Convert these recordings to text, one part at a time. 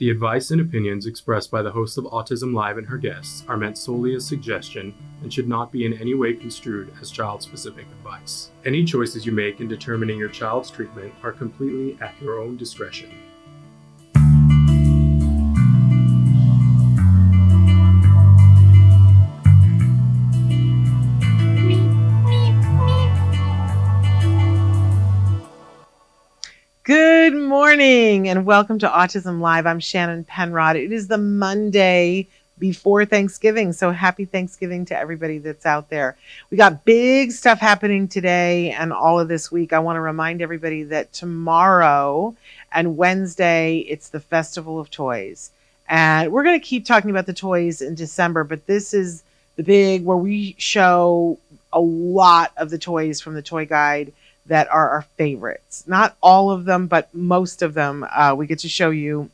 The advice and opinions expressed by the host of Autism Live and her guests are meant solely as suggestion and should not be in any way construed as child-specific advice. Any choices you make in determining your child's treatment are completely at your own discretion. Good morning and welcome to Autism Live. I'm Shannon Penrod. It is the Monday before Thanksgiving, so happy Thanksgiving to everybody that's out there. We got big stuff happening today and all of this week. I want to remind everybody that tomorrow and Wednesday, it's the Festival of Toys. And we're going to keep talking about the toys in December, but this is the big where we show a lot of the toys from the toy guide that are our favorites. Not all of them, but most of them we get to show you.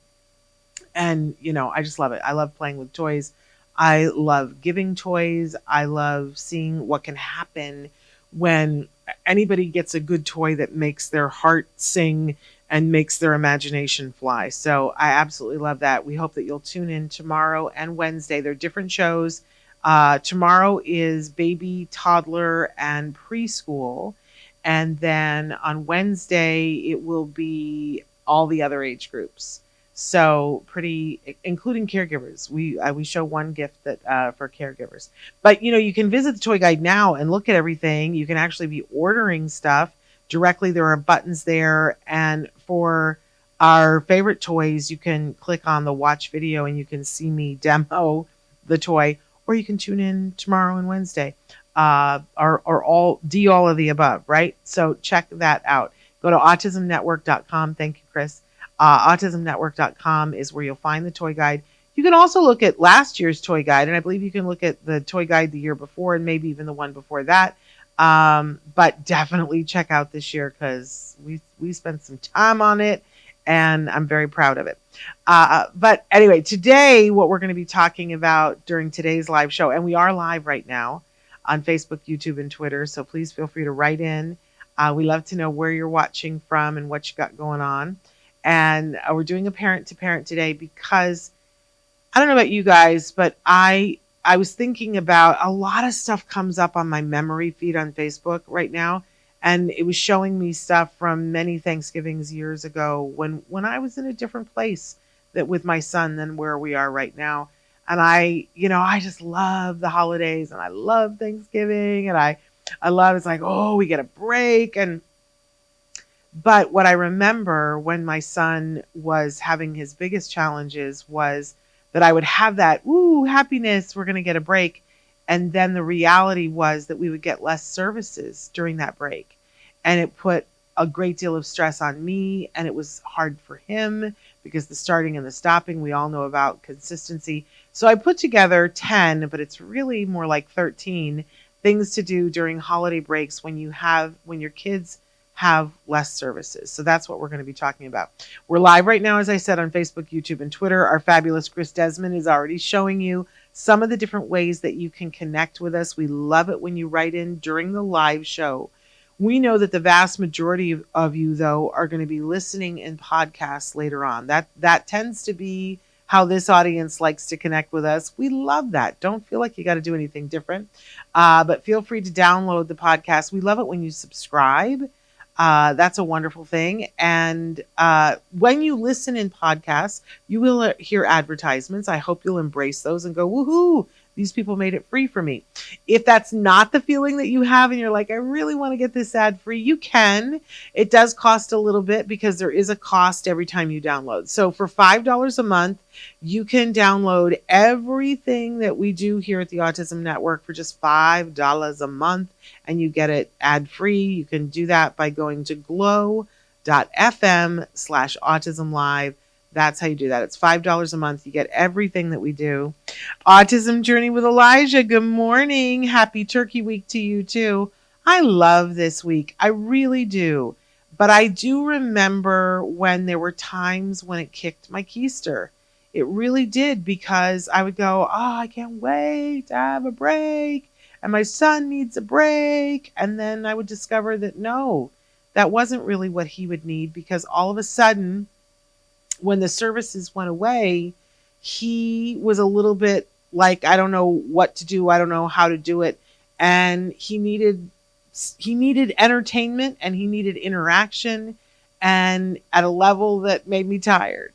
And, you know, I just love it. I love playing with toys. I love giving toys. I love seeing what can happen when anybody gets a good toy that makes their heart sing and makes their imagination fly. So I absolutely love that. We hope that you'll tune in tomorrow and Wednesday. They're different shows. Tomorrow is baby, toddler, and preschool. And then on Wednesday, it will be all the other age groups. So pretty, including caregivers. We show one gift that for caregivers. But, you know, you can visit the toy guide now and look at everything. You can actually be ordering stuff directly. There are buttons there. And for our favorite toys, you can click on the watch video and you can see me demo the toy. Or you can tune in tomorrow and Wednesday. Or all of the above, right? So check that out. Go to autismnetwork.com. Thank you, Chris. Autismnetwork.com is where you'll find the toy guide. You can also look at last year's toy guide, and I believe you can look at the toy guide the year before and maybe even the one before that. But definitely check out this year because we spent some time on it, and I'm very proud of it. But anyway, today what we're going to be talking about during today's live show, and we are live right now on Facebook, YouTube, and Twitter. So please feel free to write in. We love to know where you're watching from and what you got going on. And we're doing a parent-to-parent today because I don't know about you guys, but I was thinking about a lot of stuff comes up on my memory feed on Facebook right now. And it was showing me stuff from many Thanksgivings years ago when I was in a different place that with my son than where we are right now. And I just love the holidays and I love Thanksgiving and I love, it's like, oh, we get a break. But what I remember when my son was having his biggest challenges was that I would have that, ooh, happiness, we're going to get a break. And then the reality was that we would get less services during that break. And it put a great deal of stress on me and it was hard for him because the starting and the stopping, we all know about consistency. So I put together 10, but it's really more like 13 things to do during holiday breaks when your kids have less services. So that's what we're going to be talking about. We're live right now, as I said, on Facebook, YouTube, and Twitter. Our fabulous Chris Desmond is already showing you some of the different ways that you can connect with us. We love it when you write in during the live show. We know that the vast majority of you, though, are going to be listening in podcasts later on. That tends to be how this audience likes to connect with us. We love that. Don't feel like you got to do anything different, but feel free to download the podcast. We love it when you subscribe. That's a wonderful thing. And when you listen in podcasts, you will hear advertisements. I hope you'll embrace those and go, woohoo, these people made it free for me. If that's not the feeling that you have and you're like, I really want to get this ad free, you can. It does cost a little bit because there is a cost every time you download. So for $5 a month, you can download everything that we do here at the Autism Network for just $5 a month and you get it ad free. You can do that by going to glow.fm/autism-live. That's how you do that. It's $5 a month. You get everything that we do. Autism Journey with Elijah. Good morning. Happy Turkey Week to you too. I love this week. I really do. But I do remember when there were times when it kicked my keister. It really did because I would go, oh, I can't wait to have a break. And my son needs a break. And then I would discover that no, that wasn't really what he would need because all of a sudden when the services went away, he was a little bit like, I don't know what to do. I don't know how to do it. And he needed entertainment and he needed interaction, and at a level that made me tired.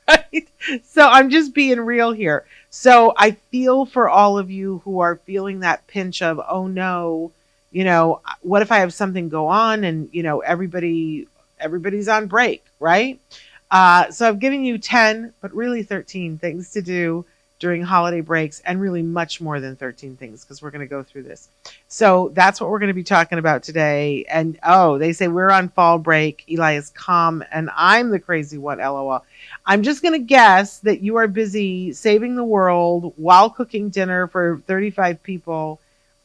Right? So I'm just being real here. So I feel for all of you who are feeling that pinch of, oh no, what if I have something go on and, everybody's on break, right? So I've given you 10, but really 13 things to do during holiday breaks, and really much more than 13 things, because we're going to go through this. So that's what we're going to be talking about today. And they say we're on fall break. Eli is calm and I'm the crazy one, LOL. I'm just going to guess that you are busy saving the world while cooking dinner for 35 people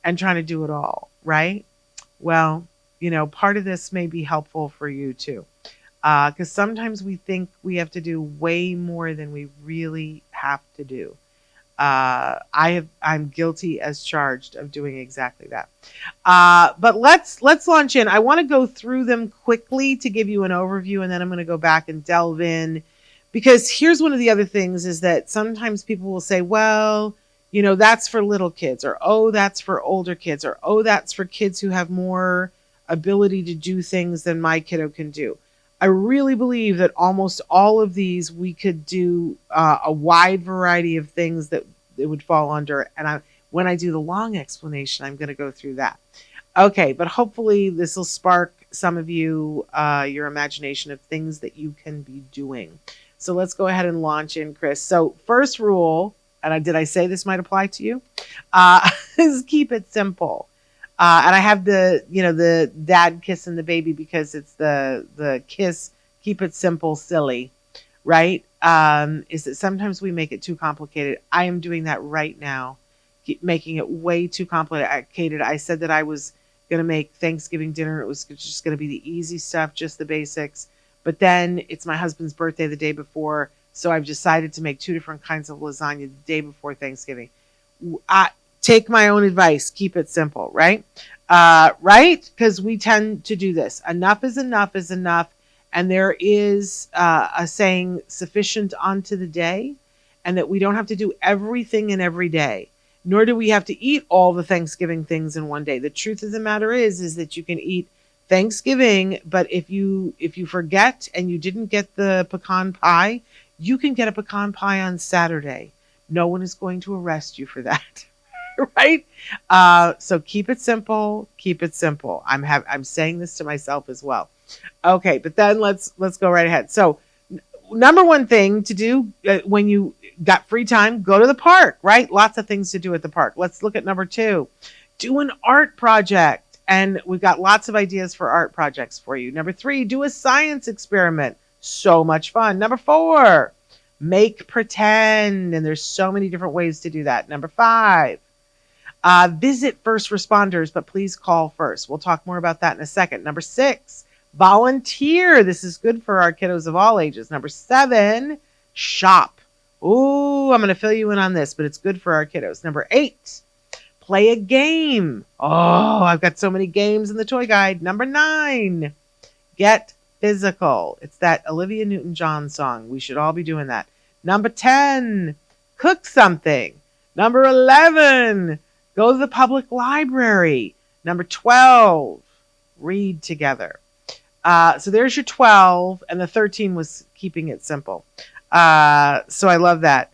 and trying to do it all, right? Well, part of this may be helpful for you too. Because sometimes we think we have to do way more than we really have to do. I'm guilty as charged of doing exactly that. But let's launch in. I want to go through them quickly to give you an overview, and then I'm going to go back and delve in, because here's one of the other things is that sometimes people will say, well, that's for little kids, or, oh, that's for older kids, or, oh, that's for kids who have more ability to do things than my kiddo can do. I really believe that almost all of these we could do a wide variety of things that it would fall under. And when I do the long explanation, I'm going to go through that. Okay, but hopefully this will spark some of you, your imagination of things that you can be doing. So let's go ahead and launch in, Chris. So first rule, and did I say this might apply to you, is keep it simple. And I have the dad kissing the baby because it's the kiss, keep it simple, silly, right? Is that sometimes we make it too complicated. I am doing that right now, making it way too complicated. I said that I was going to make Thanksgiving dinner. It was just going to be the easy stuff, just the basics. But then it's my husband's birthday the day before, so I've decided to make 2 different kinds of lasagna the day before Thanksgiving. Take my own advice. Keep it simple, right? Right? Because we tend to do this. Enough is enough is enough. And there is a saying, sufficient unto the day, and that we don't have to do everything in every day, nor do we have to eat all the Thanksgiving things in one day. The truth of the matter is that you can eat Thanksgiving, but if you forget and you didn't get the pecan pie, you can get a pecan pie on Saturday. No one is going to arrest you for that. Right? So keep it simple. Keep it simple. I'm saying this to myself as well. Okay, but then let's go right ahead. So number one thing to do when you got free time, go to the park, right? Lots of things to do at the park. Let's look at number 2. Do an art project. And we've got lots of ideas for art projects for you. Number 3, do a science experiment. So much fun. Number 4, make pretend. And there's so many different ways to do that. Number 5, visit first responders, but please call first. We'll talk more about that in a second. Number 6, volunteer. This is good for our kiddos of all ages. Number 7, shop. Ooh, I'm going to fill you in on this, but it's good for our kiddos. Number 8, play a game. Oh, I've got so many games in the toy guide. Number 9, get physical. It's that Olivia Newton-John song. We should all be doing that. Number 10, cook something. Number 11, go to the public library. Number 12, read together. So there's your 12, and the 13 was keeping it simple. So I love that.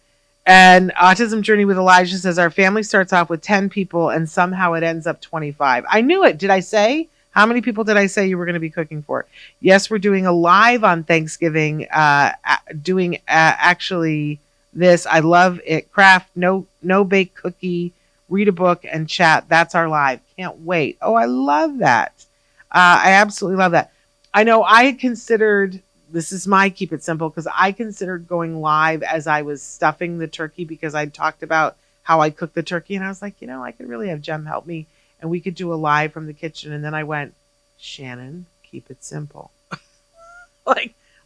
And Autism Journey with Elijah says, our family starts off with 10 people, and somehow it ends up 25. I knew it. Did I say? How many people did I say you were going to be cooking for? Yes, we're doing a live on Thanksgiving, actually this. I love it. Craft, no bake cookie, read a book, and chat. That's our live. Can't wait. Oh, I love that. I absolutely love that. I know I had considered, this is my keep it simple, because I considered going live as I was stuffing the turkey, because I talked about how I cook the turkey. And I was like, I could really have Jem help me and we could do a live from the kitchen. And then I went, Shannon, keep it simple.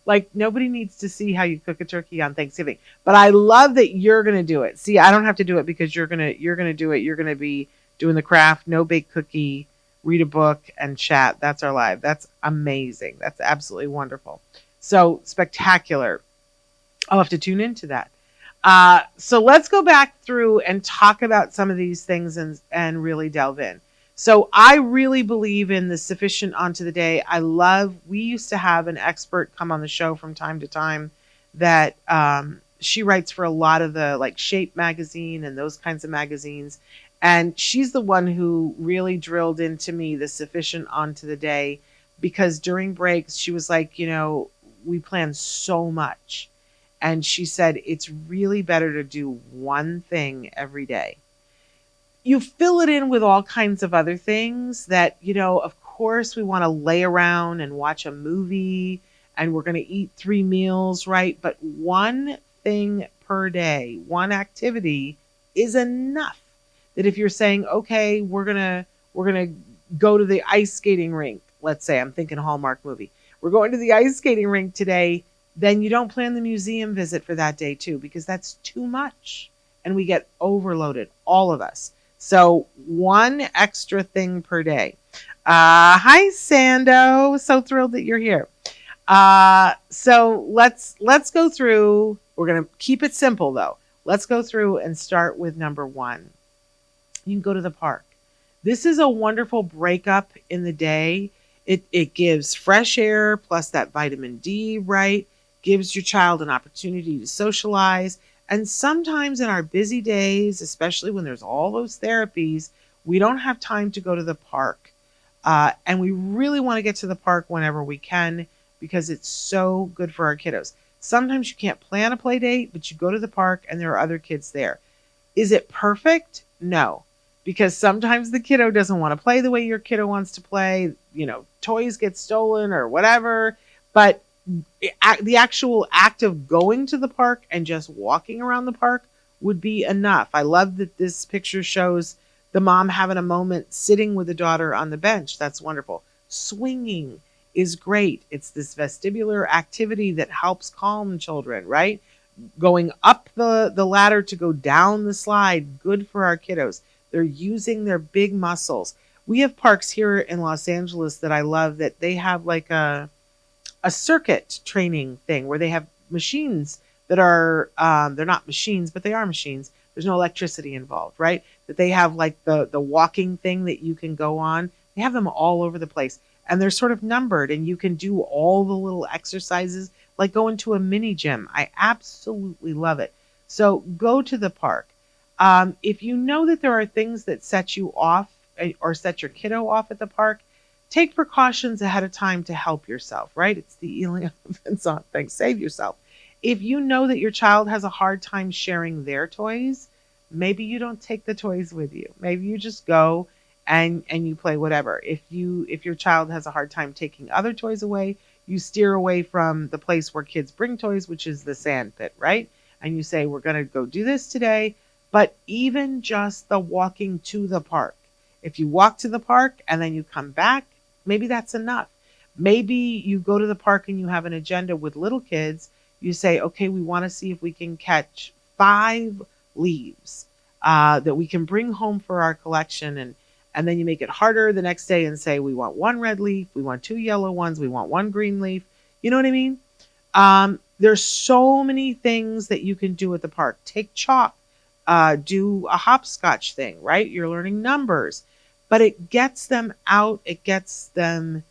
Like nobody needs to see how you cook a turkey on Thanksgiving. But I love that you're going to do it. See, I don't have to do it because you're going to do it. You're going to be doing the craft, no bake cookie, read a book, and chat. That's our live. That's amazing. That's absolutely wonderful. So spectacular. I'll have to tune into that. So let's go back through and talk about some of these things and really delve in. So I really believe in the sufficient onto the day. We used to have an expert come on the show from time to time that she writes for a lot of the like Shape magazine and those kinds of magazines. And she's the one who really drilled into me the sufficient onto the day, because during breaks, she was like, we plan so much. And she said, it's really better to do one thing every day. You fill it in with all kinds of other things that, of course, we want to lay around and watch a movie and we're going to eat 3 meals, right? But one thing per day, one activity is enough. That if you're saying, okay, we're going to go to the ice skating rink. Let's say I'm thinking Hallmark movie. We're going to the ice skating rink today. Then you don't plan the museum visit for that day too, because that's too much. And we get overloaded, all of us. So one extra thing per day. Hi, Sando. So thrilled that you're here. So let's go through. We're going to keep it simple though. Let's go through and start with number 1. You can go to the park. This is a wonderful breakup in the day. It gives fresh air plus that vitamin D, right? Gives your child an opportunity to socialize. And sometimes in our busy days, especially when there's all those therapies, we don't have time to go to the park. And we really want to get to the park whenever we can, because it's so good for our kiddos. Sometimes you can't plan a play date, but you go to the park and there are other kids there. Is it perfect? No. Because sometimes the kiddo doesn't want to play the way your kiddo wants to play. Toys get stolen or whatever. But the actual act of going to the park and just walking around the park would be enough. I love that this picture shows the mom having a moment sitting with the daughter on the bench. That's wonderful. Swinging is great. It's this vestibular activity that helps calm children, right? Going up the ladder to go down the slide, good for our kiddos. They're using their big muscles. We have parks here in Los Angeles that I love, that they have like a circuit training thing where they have machines that are, they're not machines, but they are machines. There's no electricity involved, right? That they have like the walking thing that you can go on. They have them all over the place. And they're sort of numbered and you can do all the little exercises like going to a mini gym. I absolutely love it. So go to the park. If you know that there are things that set you off or set your kiddo off at the park, take precautions ahead of time to help yourself, right? It's the Elian Vincent thing. Save yourself. If you know that your child has a hard time sharing their toys, maybe you don't take the toys with you. Maybe you just go and you play whatever. If your child has a hard time taking other toys away, you steer away from the place where kids bring toys, which is the sand pit, right? And you say, we're going to go do this today. But even just the walking to the park, if you walk to the park and then you come back, maybe that's enough. Maybe you go to the park and you have an agenda with little kids. You say, okay, we want to see if we can catch 5 leaves that we can bring home for our collection. And then you make it harder the next day and say, we want 1 red leaf, we want 2 yellow ones, we want 1 green leaf. You know what I mean? There's so many things that you can do at the park. Take chalk. Do a hopscotch thing, right? You're learning numbers, but it gets them out. It gets them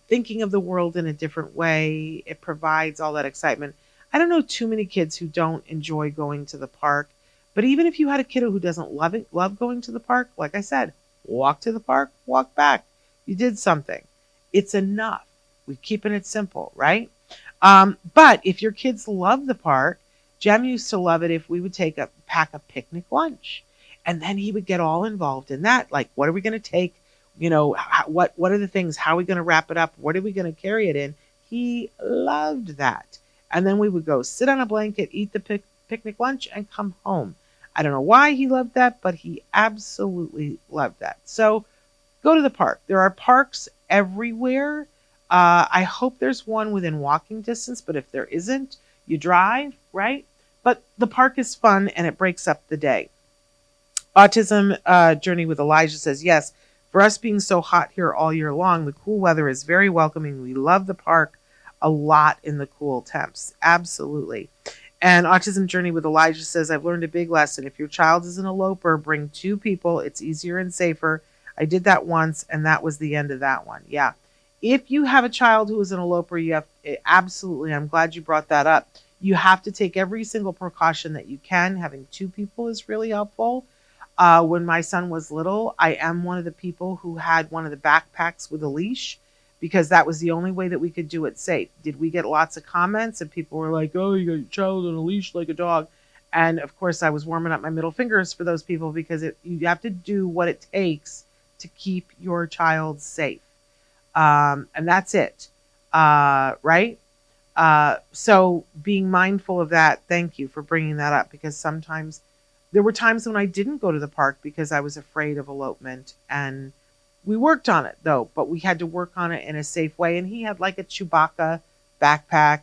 thinking of the world in a different way. It provides all that excitement. I don't know too many kids who don't enjoy going to the park, but even if you had a kiddo who doesn't love going to the park, like I said, walk to the park, walk back. You did something. It's enough. We're keeping it simple, right? But if your kids love the park, Jem used to love it if we would pack a picnic lunch, and then he would get all involved in that. Like, what are we going to take? What are the things? How are we going to wrap it up? What are we going to carry it in? He loved that. And then we would go sit on a blanket, eat the picnic lunch, and come home. I don't know why he loved that, but he absolutely loved that. So go to the park. There are parks everywhere. I hope there's one within walking distance, but if there isn't, you drive, right? But the park is fun and it breaks up the day. Autism Journey with Elijah says, yes, for us being so hot here all year long, the cool weather is very welcoming. We love the park. a lot in the cool temps. Absolutely. And Autism Journey with Elijah says, I've learned a big lesson. If your child is an eloper, bring 2 people. It's easier and safer. I did that once, and that was the end of that one. Yeah. If you have a child who is an eloper, you have absolutely, I'm glad you brought that up. You have to take every single precaution that you can. Having 2 people is really helpful. When my son was little, I am one of the people who had one of the backpacks with a leash because that was the only way that we could do it safe. Did we get lots of comments and people were like, oh, you got your child on a leash like a dog? And of course, I was warming up my middle fingers for those people because you have to do what it takes to keep your child safe. And that's it. Right? So being mindful of that, thank you for bringing that up, because sometimes there were times when I didn't go to the park because I was afraid of elopement, and we worked on it though, but we had to work on it in a safe way. And he had like a Chewbacca backpack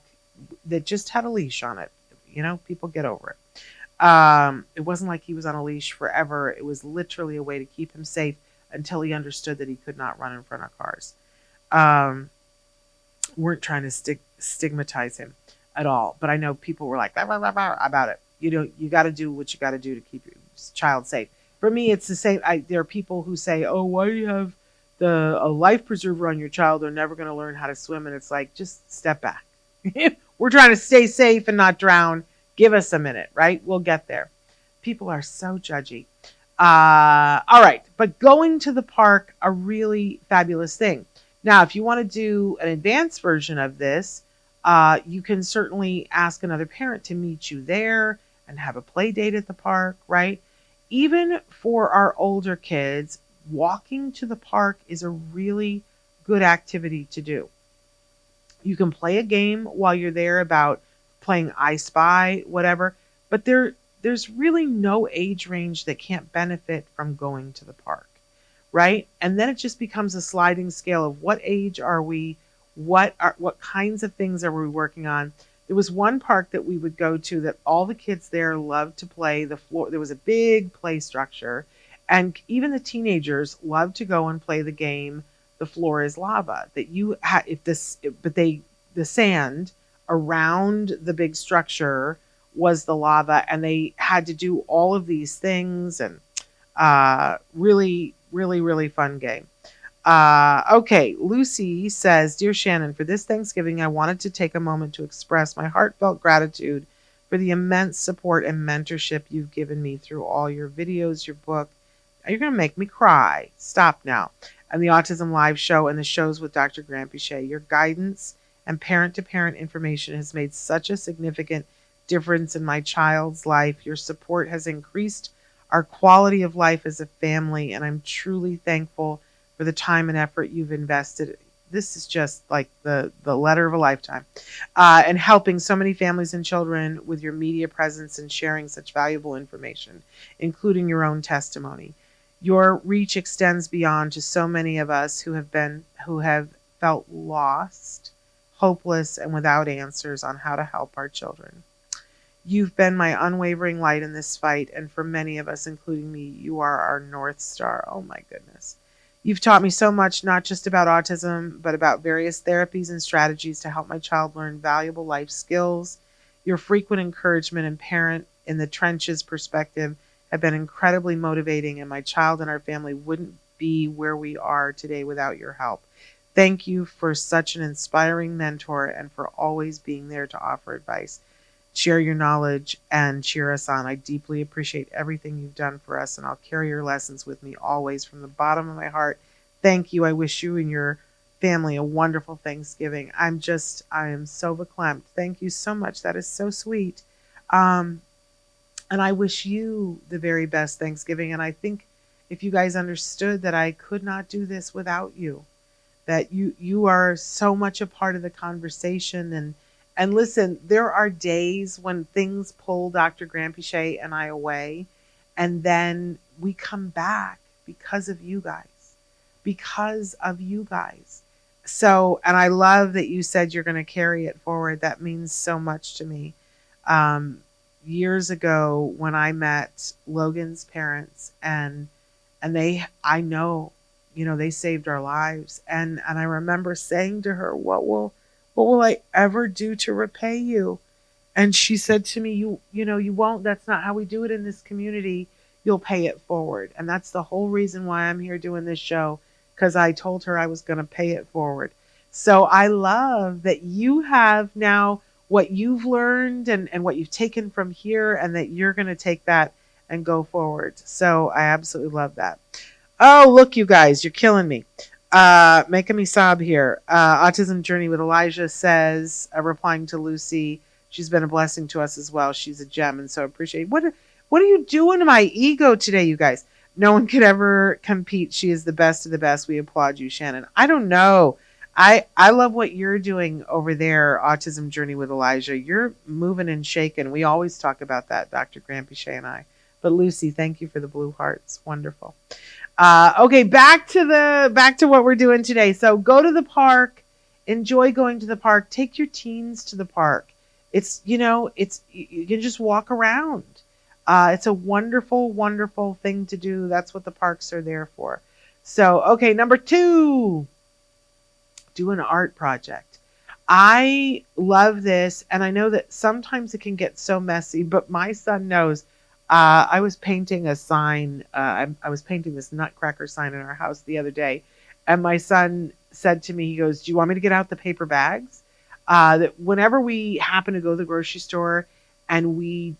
that just had a leash on it. You know, people get over it. It wasn't like he was on a leash forever. It was literally a way to keep him safe until he understood that he could not run in front of cars. Weren't trying to stigmatize him at all, but I know people were like blah, blah, blah, blah, about it. You know, you got to do what you got to do to keep your child safe. For me, it's the same. There are people who say, oh, why do you have a life preserver on your child? They're never going to learn how to swim. And it's like, just step back. We're trying to stay safe and not drown. Give us a minute, right? We'll get there. People are so judgy. All right. But going to the park, a really fabulous thing. Now, if you want to do an advanced version of this, you can certainly ask another parent to meet you there and have a play date at the park, right? Even for our older kids, walking to the park is a really good activity to do. You can play a game while you're there about playing I Spy, whatever, but there's really no age range that can't benefit from going to the park, right? And then it just becomes a sliding scale of what age are we, what kinds of things are we working on. There was one park that we would go to that all the kids there loved to play. The floor, there was a big play structure, and even the teenagers loved to go and play the game The Floor is Lava. That you the sand around the big structure was the lava, and they had to do all of these things, and really, really, really fun game. Okay, Lucy says, Dear Shannon, for this Thanksgiving, I wanted to take a moment to express my heartfelt gratitude for the immense support and mentorship you've given me through all your videos, your book. You're going to make me cry. Stop now. And the Autism Live show and the shows with Dr. Granpeesheh. Your guidance and parent-to-parent information has made such a significant difference in my child's life. Your support has increased our quality of life as a family, and I'm truly thankful for the time and effort you've invested. This is just like the letter of a lifetime. And helping so many families and children with your media presence and sharing such valuable information, including your own testimony. Your reach extends beyond to so many of us who have felt lost, hopeless, and without answers on how to help our children. You've been my unwavering light in this fight, and for many of us, including me, you are our North Star. Oh my goodness. You've taught me so much, not just about autism, but about various therapies and strategies to help my child learn valuable life skills. Your frequent encouragement and parent in the trenches perspective have been incredibly motivating, and my child and our family wouldn't be where we are today without your help. Thank you for such an inspiring mentor and for always being there to offer advice, share your knowledge, and cheer us on. I deeply appreciate everything you've done for us, and I'll carry your lessons with me always from the bottom of my heart. Thank you. I wish you and your family a wonderful Thanksgiving. I am so verklempt. Thank you so much. That is so sweet. And I wish you the very best Thanksgiving. And I think if you guys understood that I could not do this without you, that you are so much a part of the conversation. And listen, there are days when things pull Dr. Granpeesheh and I away, and then we come back because of you guys. Because of you guys. So, and I love that you said you're going to carry it forward. That means so much to me. Years ago when I met Logan's parents and I know, they saved our lives. And I remember saying to her, what will What will I ever do to repay you? And she said to me, you won't. That's not how we do it in this community. You'll pay it forward. And that's the whole reason why I'm here doing this show, because I told her I was going to pay it forward. So I love that you have now what you've learned and what you've taken from here, and that you're going to take that and go forward. So I absolutely love that. Oh, look, you guys, you're killing me. Making me sob here. Autism Journey with Elijah says, replying to Lucy, she's been a blessing to us as well. She's a gem, and so appreciate. What are you doing to my ego today, you guys? No one could ever compete. She is the best of the best. We applaud you, Shannon. I don't know. I love what you're doing over there, Autism Journey with Elijah. You're moving and shaking. We always talk about that, Dr. Grampy and I. But Lucy, thank you for the blue hearts. Wonderful. Okay, back to what we're doing today. So go to the park, enjoy going to the park. Take your teens to the park. It's you can just walk around. It's a wonderful, wonderful thing to do. That's what the parks are there for. So, okay, number 2, do an art project. I love this, and I know that sometimes it can get so messy, but my son knows. I was painting a sign. I was painting this Nutcracker sign in our house the other day, and my son said to me, he goes, "Do you want me to get out the paper bags?" That whenever we happen to go to the grocery store and we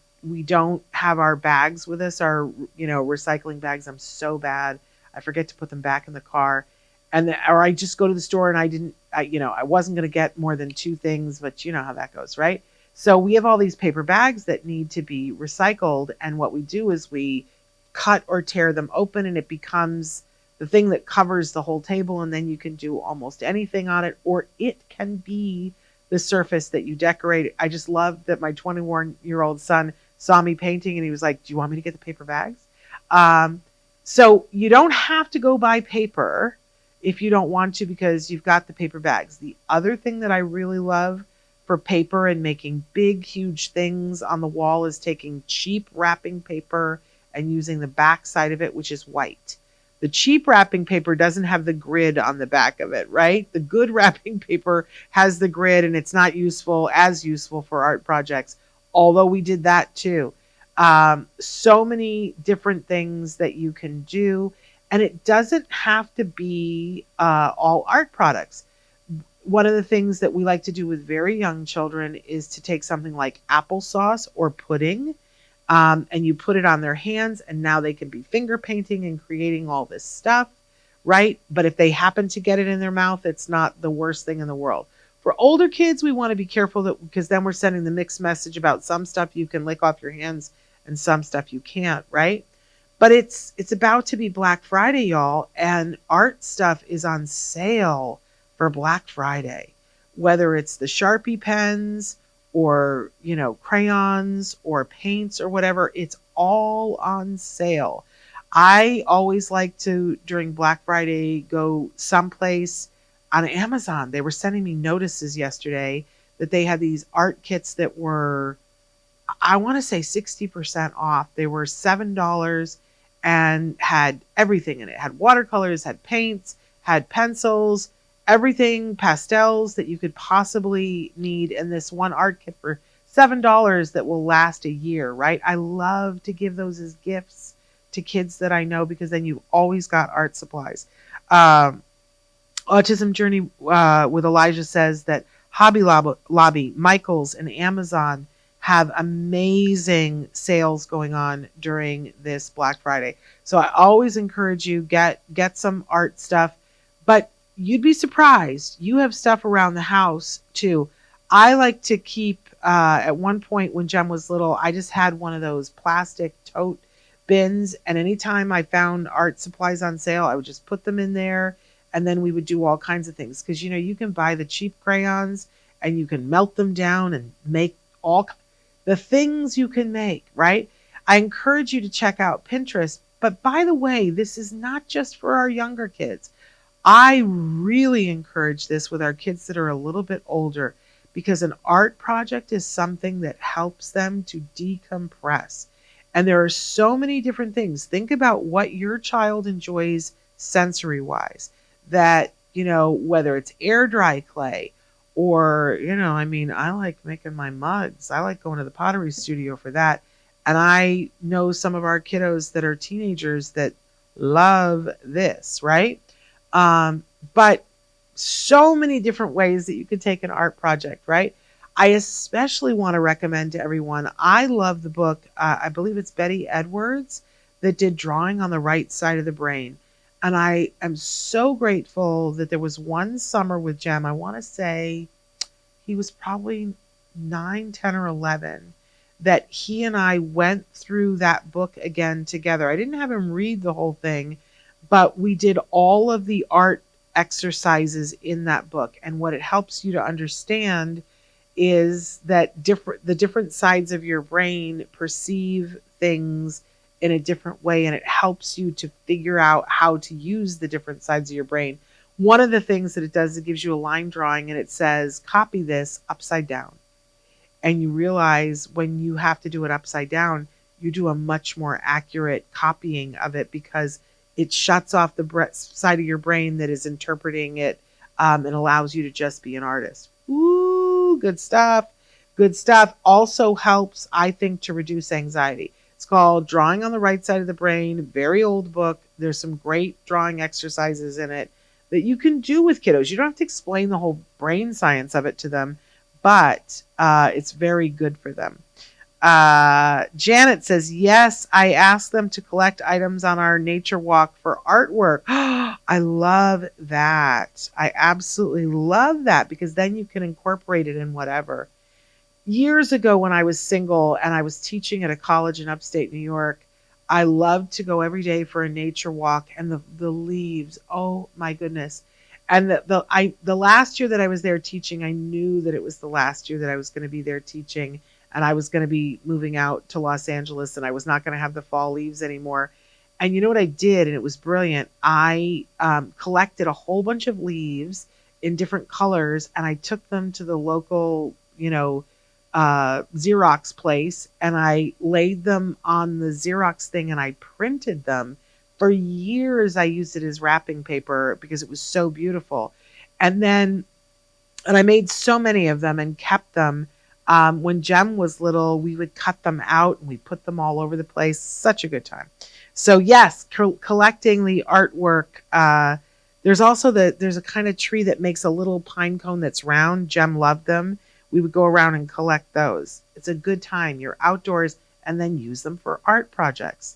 don't have our bags with us, our recycling bags, I'm so bad. I forget to put them back in the car, or I just go to the store and I wasn't going to get more than 2 things, but you know how that goes, right? So we have all these paper bags that need to be recycled. And what we do is we cut or tear them open, and it becomes the thing that covers the whole table. And then you can do almost anything on it, or it can be the surface that you decorate. I just love that my 21-year-old son saw me painting and he was like, "Do you want me to get the paper bags?" So you don't have to go buy paper if you don't want to, because you've got the paper bags. The other thing that I really love for paper and making big, huge things on the wall is taking cheap wrapping paper and using the back side of it, which is white. The cheap wrapping paper doesn't have the grid on the back of it, right? The good wrapping paper has the grid, and it's not as useful for art projects, although we did that too. So many different things that you can do, and it doesn't have to be all art products. One of the things that we like to do with very young children is to take something like applesauce or pudding, and you put it on their hands, and now they can be finger painting and creating all this stuff, right? But if they happen to get it in their mouth, it's not the worst thing in the world. For older kids, we want to be careful because then we're sending the mixed message about some stuff you can lick off your hands and some stuff you can't, right? But it's about to be Black Friday, y'all, and art stuff is on sale for Black Friday, whether it's the Sharpie pens or, crayons or paints or whatever, it's all on sale. I always like to, during Black Friday, go someplace on Amazon. They were sending me notices yesterday that they had these art kits that were, I want to say 60% off. They were $7 and had everything in it. Had watercolors, had paints, had pencils, everything, pastels that you could possibly need in this one art kit for $7 that will last a year, right? I love to give those as gifts to kids that I know, because then you've always got art supplies. Autism Journey with Elijah says that Hobby Lobby, Michaels, and Amazon have amazing sales going on during this Black Friday. So I always encourage you, get some art stuff, but you'd be surprised. You have stuff around the house too. I like to keep, at one point when Jem was little, I just had one of those plastic tote bins, and anytime I found art supplies on sale, I would just put them in there, and then we would do all kinds of things. Because, you can buy the cheap crayons, and you can melt them down and make all the things you can make, right? I encourage you to check out Pinterest. But by the way, this is not just for our younger kids. I really encourage this with our kids that are a little bit older, because an art project is something that helps them to decompress. And there are so many different things. Think about what your child enjoys sensory-wise. That, whether it's air dry clay Or, I mean, I like making my mugs. I like going to the pottery studio for that. And I know some of our kiddos that are teenagers that love this, right? But so many different ways that you could take an art project, right? I especially want to recommend to everyone. I love the book. I believe it's Betty Edwards that did Drawing on the Right Side of the Brain. And I am so grateful that there was one summer with Jem. I want to say he was probably 9, 10, or 11, that he and I went through that book again together. I didn't have him read the whole thing, but we did all of the art exercises in that book. And what it helps you to understand is that the different sides of your brain perceive things in a different way, and it helps you to figure out how to use the different sides of your brain. One of the things that it does, it gives you a line drawing and it says, copy this upside down. And you realize when you have to do it upside down, you do a much more accurate copying of it because it shuts off the side of your brain that is interpreting it, and allows you to just be an artist. Ooh, good stuff. Good stuff. Also helps, I think, to reduce anxiety. It's called Drawing on the Right Side of the Brain. Very old book. There's some great drawing exercises in it that you can do with kiddos. You don't have to explain the whole brain science of it to them, but it's very good for them. Janet says, yes, I asked them to collect items on our nature walk for artwork. I love that. I absolutely love that because then you can incorporate it in whatever. Years ago when I was single and I was teaching at a college in upstate New York, I loved to go every day for a nature walk, and the leaves, oh my goodness. And the last year that I was there teaching, I knew that it was the last year that I was going to be there teaching, and I was going to be moving out to Los Angeles, and I was not going to have the fall leaves anymore. And you know what I did? And it was brilliant. I collected a whole bunch of leaves in different colors, and I took them to the local, Xerox place, and I laid them on the Xerox thing and I printed them. For years I used it as wrapping paper because it was so beautiful. And I made so many of them and kept them. When Jem was little, we would cut them out and we put them all over the place. Such a good time. So yes, collecting the artwork. There's also there's a kind of tree that makes a little pine cone that's round. Jem loved them. We would go around and collect those. It's a good time. You're outdoors and then use them for art projects.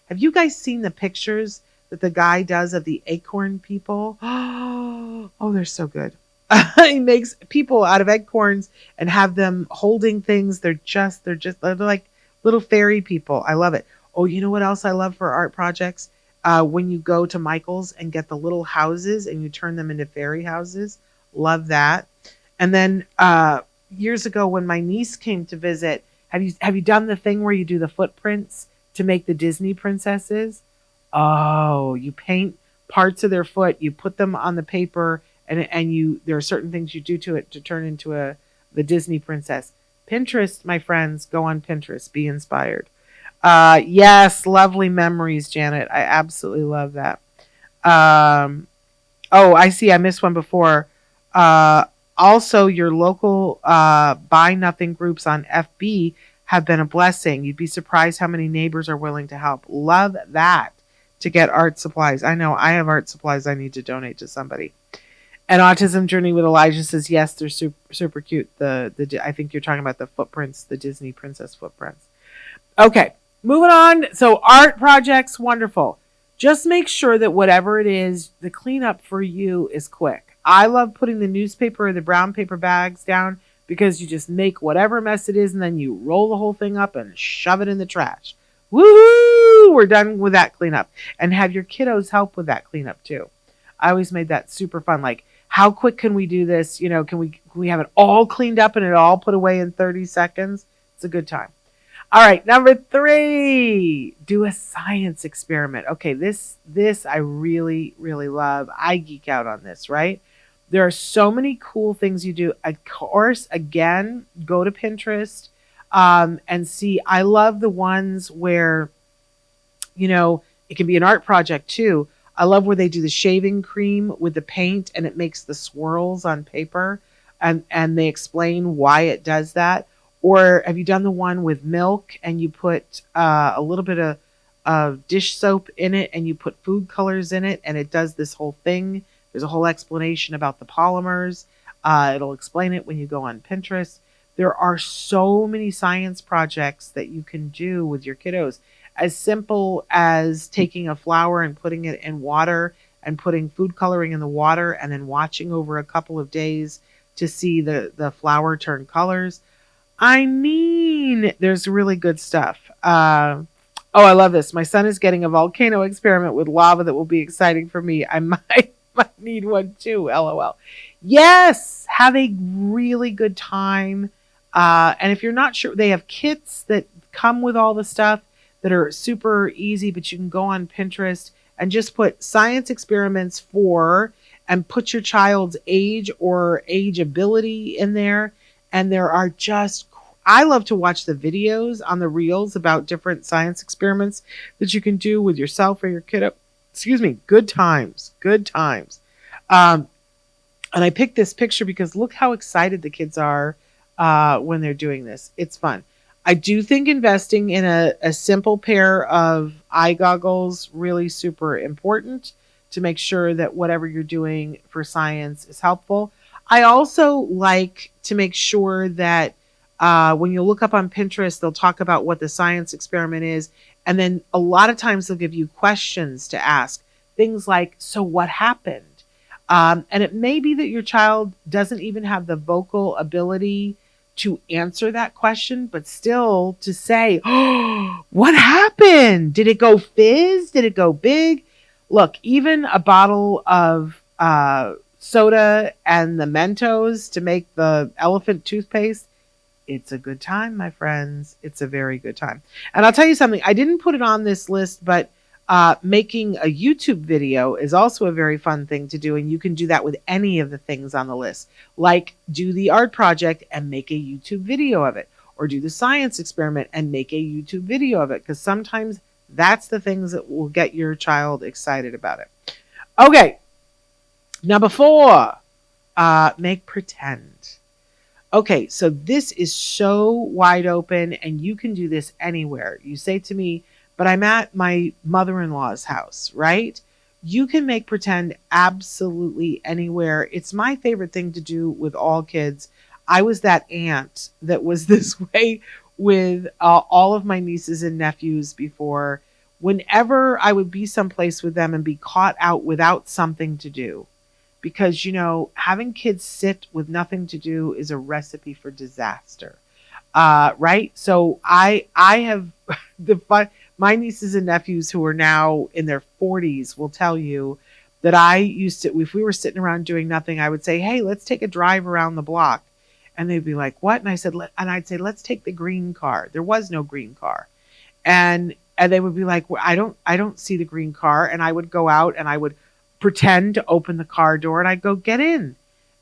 Have you guys seen the pictures that the guy does of the acorn people? Oh, they're so good. He makes people out of acorns and have them holding things. They're like little fairy people. I love it. Oh, you know what else I love for art projects? When you go to Michael's and get the little houses and you turn them into fairy houses. Love that. And then years ago when my niece came to visit, have you done the thing where you do the footprints to make the Disney princesses? Oh, you paint parts of their foot, you put them on the paper, and there are certain things you do to it to turn into the Disney princess. Pinterest, my friends, go on Pinterest, be inspired. Yes, lovely memories, Janet. I absolutely love that. I see. I missed one before. Also, your local Buy Nothing groups on FB have been a blessing. You'd be surprised how many neighbors are willing to help. Love that, to get art supplies. I know I have art supplies I need to donate to somebody. And Autism Journey with Elijah says, yes, they're super, super cute. I think you're talking about the footprints, the Disney princess footprints. Okay, moving on. So art projects, wonderful. Just make sure that whatever it is, the cleanup for you is quick. I love putting the newspaper or the brown paper bags down because you just make whatever mess it is and then you roll the whole thing up and shove it in the trash. Woohoo! We're done with that cleanup. And have your kiddos help with that cleanup too. I always made that super fun. Like, how quick can we do this? Can we have it all cleaned up and it all put away in 30 seconds? It's a good time. All right, number 3, do a science experiment. Okay, this I really, really love. I geek out on this, right? There are so many cool things you do. Of course, again, go to Pinterest and see. I love the ones where, it can be an art project too. I love where they do the shaving cream with the paint and it makes the swirls on paper. and they explain why it does that? Or have you done the one with milk and you put a little bit of dish soap in it and you put food colors in it and it does this whole thing? There's a whole explanation about the polymers. It'll explain it when you go on Pinterest. There are so many science projects that you can do with your kiddos. As simple as taking a flower and putting it in water and putting food coloring in the water and then watching over a couple of days to see the flower turn colors. I mean, there's really good stuff. Oh, I love this. My son is getting a volcano experiment with lava that will be exciting for me. I might need one too, LOL. Yes, have a really good time. And if you're not sure, they have kits that come with all the stuff that are super easy, but you can go on Pinterest and just put science experiments for and put your child's age or age ability in there. And there are just, I love to watch the videos on the reels about different science experiments that you can do with yourself or your kiddo. Excuse me, good times, good times. And I picked this picture because look how excited the kids are when they're doing this. It's fun. I do think investing in a simple pair of eye goggles really super important to make sure that whatever you're doing for science is helpful. I also like to make sure that when you look up on Pinterest, they'll talk about what the science experiment is. And then a lot of times they'll give you questions to ask. Things like, so what happened? And it may be that your child doesn't even have the vocal ability to answer that question, but still to say, oh, what happened? Did it go fizz? Did it go big? Look, even a bottle of soda and the Mentos to make the elephant toothpaste, it's a good time, my friends. It's a very good time. And I'll tell you something, I didn't put it on this list, but making a YouTube video is also a very fun thing to do. And you can do that with any of the things on the list, like do the art project and make a YouTube video of it, or do the science experiment and make a YouTube video of it. Because sometimes that's the things that will get your child excited about it. Okay. Number 4, make pretend. Okay. So this is so wide open and you can do this anywhere. You say to me, but I'm at my mother-in-law's house, right? You can make pretend absolutely anywhere. It's my favorite thing to do with all kids. I was that aunt that was this way with all of my nieces and nephews before. Whenever I would be someplace with them and be caught out without something to do, because, you know, having kids sit with nothing to do is a recipe for disaster, right? So I have my nieces and nephews who are now in their 40s will tell you that I used to, if we were sitting around doing nothing, I would say, hey, let's take a drive around the block. And they'd be like, what? And I'd say, let's take the green car. There was no green car. And they would be like, well, I don't see the green car. And I would go out and I would pretend to open the car door and I'd go, get in.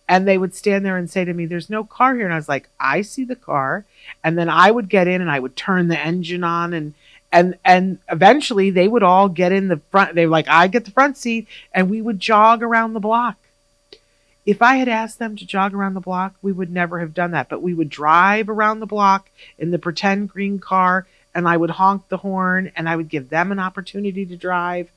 And they would stand there and say to me, there's no car here. And I was like, I see the car. And then I would get in and I would turn the engine on and eventually they would all get in the front. They were like, I get the front seat, and we would jog around the block. If I had asked them to jog around the block, we would never have done that. But we would drive around the block in the pretend green car, and I would honk the horn, and I would give them an opportunity to drive.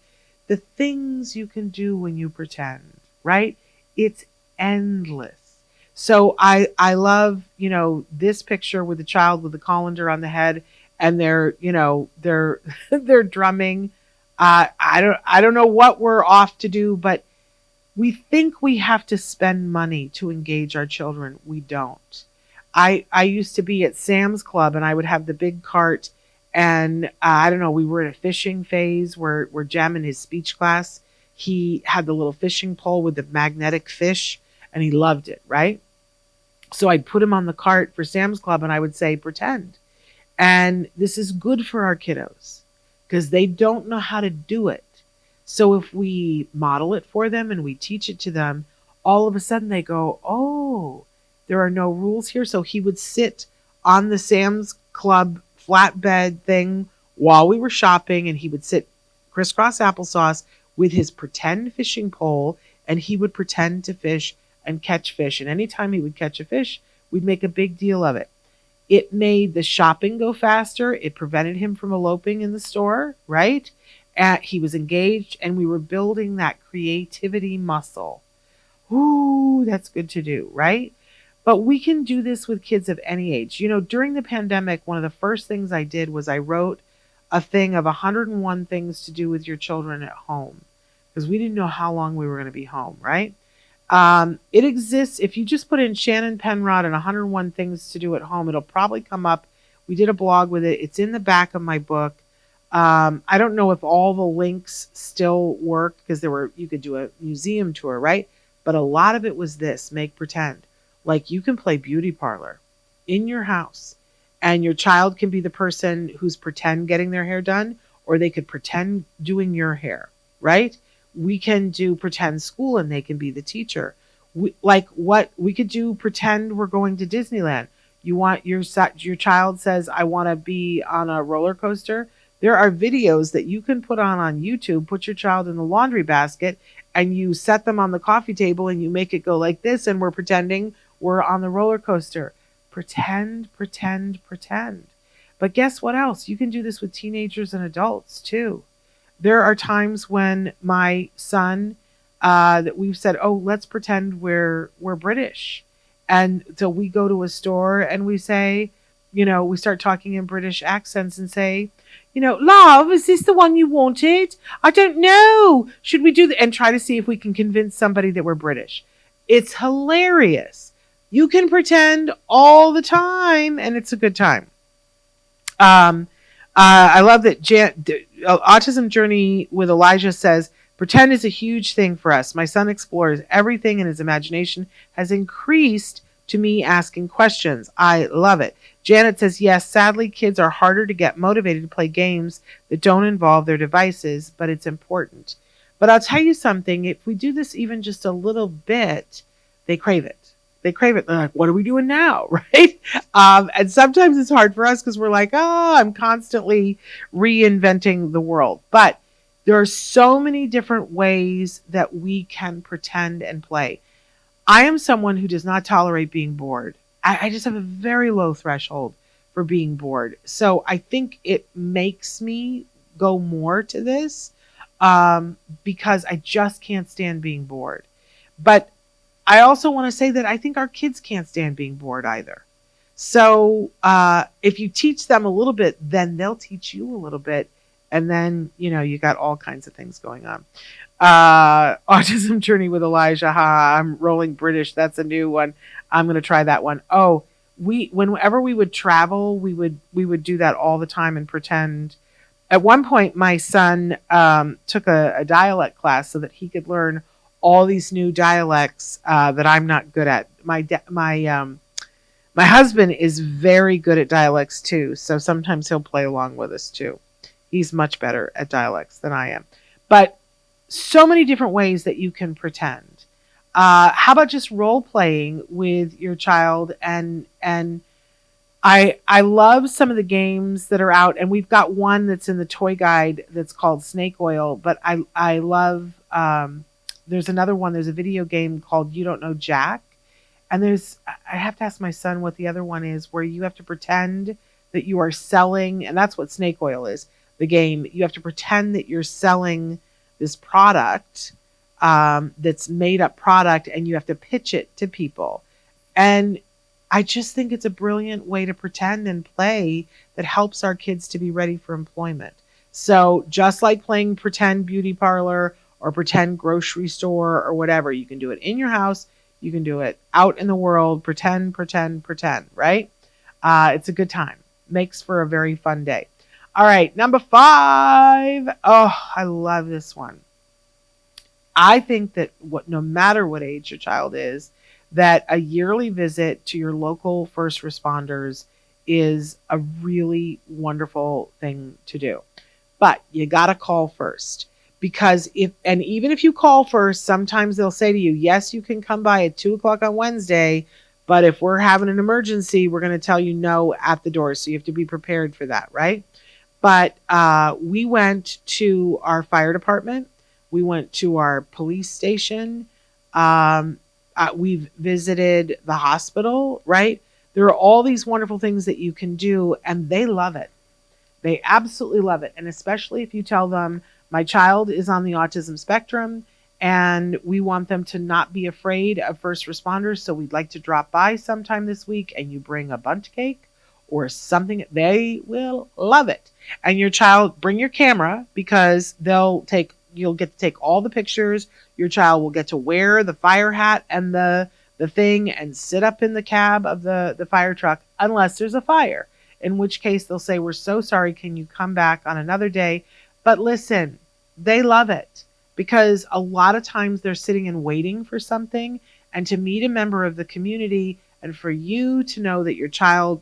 The things you can do when you pretend, right? It's endless. So I love, you know, this picture with the child with the colander on the head, and they're drumming. I don't know what we're off to do, but we think we have to spend money to engage our children. We don't. I used to be at Sam's Club and I would have the big cart and I don't know, we were in a fishing phase where Jem in his speech class, he had the little fishing pole with the magnetic fish and he loved it, right? So I'd put him on the cart for Sam's Club and I would say, pretend. And this is good for our kiddos because they don't know how to do it. So if we model it for them and we teach it to them, all of a sudden they go, oh, there are no rules here. So he would sit on the Sam's Club flatbed thing while we were shopping, and he would sit crisscross applesauce with his pretend fishing pole, and he would pretend to fish and catch fish. And anytime he would catch a fish, we'd make a big deal of it. It made the shopping go faster. It prevented him from eloping in the store, right? He was engaged, and we were building that creativity muscle. Ooh, that's good to do, right? But we can do this with kids of any age. During the pandemic, one of the first things I did was I wrote a thing of 101 things to do with your children at home, because we didn't know how long we were going to be home, right? It exists. If you just put in Shannon Penrod and 101 things to do at home, it'll probably come up. We did a blog with it. It's in the back of my book. I don't know if all the links still work, because you could do a museum tour, right? But a lot of it was this: make pretend. Like, you can play beauty parlor in your house, and your child can be the person who's pretend getting their hair done, or they could pretend doing your hair, right? We can do pretend school, and they can be the teacher. We could do pretend we're going to Disneyland. You want your child says, I want to be on a roller coaster. There are videos that you can put on YouTube. Put your child in the laundry basket, and you set them on the coffee table, and you make it go like this, and we're pretending we're on the roller coaster. Pretend, pretend, pretend. But guess what else? You can do this with teenagers and adults too. There are times when my son, that we've said, oh, let's pretend we're British. And so we go to a store and we say, we start talking in British accents and say, love, is this the one you wanted? I don't know. Should we do that? And try to see if we can convince somebody that we're British. It's hilarious. You can pretend all the time, and it's a good time. I love that Autism Journey with Elijah says, pretend is a huge thing for us. My son explores everything, and his imagination has increased to me asking questions. I love it. Janet says, yes, sadly, kids are harder to get motivated to play games that don't involve their devices, but it's important. But I'll tell you something, if we do this even just a little bit, they crave it. They crave it. They're like, what are we doing now? Right? And sometimes it's hard for us because we're like, I'm constantly reinventing the world. But there are so many different ways that we can pretend and play. I am someone who does not tolerate being bored. I just have a very low threshold for being bored. So I think it makes me go more to this because I just can't stand being bored. But I also want to say that I think our kids can't stand being bored either. So if you teach them a little bit, then they'll teach you a little bit. And then, you got all kinds of things going on. Autism Journey with Elijah. I'm rolling British. That's a new one. I'm going to try that one. Oh, whenever we would travel, we would do that all the time and pretend. At one point, my son took a dialect class so that he could learn all these new dialects that I'm not good at. My husband is very good at dialects too, so sometimes he'll play along with us too. He's much better at dialects than I am. But so many different ways that you can pretend. How about just role playing with your child? And I love some of the games that are out, and we've got one that's in the toy guide that's called Snake Oil. But I love. There's another one. There's a video game called You Don't Know Jack, and I have to ask my son what the other one is, where you have to pretend that you are selling, and that's what Snake Oil is. The game, you have to pretend that you're selling this product that's made up product, and you have to pitch it to people. And I just think it's a brilliant way to pretend and play that helps our kids to be ready for employment. So just like playing pretend beauty parlor or pretend grocery store or whatever, you can do it in your house. You can do it out in the world. Pretend, pretend, pretend, right? It's a good time. Makes for a very fun day. All right, number 5. Oh, I love this one. I think that no matter what age your child is, that a yearly visit to your local first responders is a really wonderful thing to do. But you got to call first, because even if you call first, sometimes they'll say to you, yes, you can come by at 2:00 on Wednesday, but if we're having an emergency, we're going to tell you no at the door. So you have to be prepared for that, right? But we went to our fire department. We went to our police station. we've visited the hospital, right? There are all these wonderful things that you can do, and they love it. They absolutely love it. And especially if you tell them, my child is on the autism spectrum, and we want them to not be afraid of first responders. So we'd like to drop by sometime this week, and you bring a bundt cake or something. They will love it. And your child, bring your camera, because you'll get to take all the pictures. Your child will get to wear the fire hat and the thing and sit up in the cab of the fire truck unless there's a fire. In which case they'll say, we're so sorry, can you come back on another day? But listen, they love it, because a lot of times they're sitting and waiting for something, and to meet a member of the community and for you to know that your child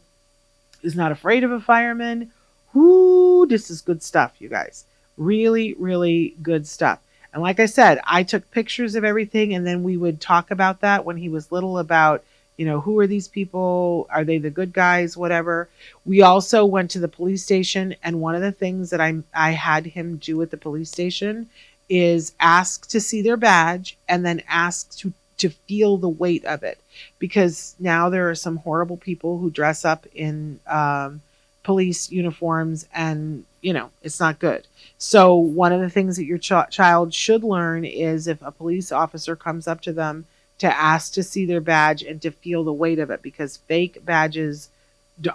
is not afraid of a fireman. Whoo, this is good stuff, you guys. Really, really good stuff. And like I said, I took pictures of everything, and then we would talk about that when he was little, about, who are these people? Are they the good guys? Whatever. We also went to the police station, and one of the things that I had him do at the police station is ask to see their badge, and then ask to feel the weight of it, because now there are some horrible people who dress up in police uniforms, and it's not good. So one of the things that your child should learn is, if a police officer comes up to them, to ask to see their badge and to feel the weight of it, because fake badges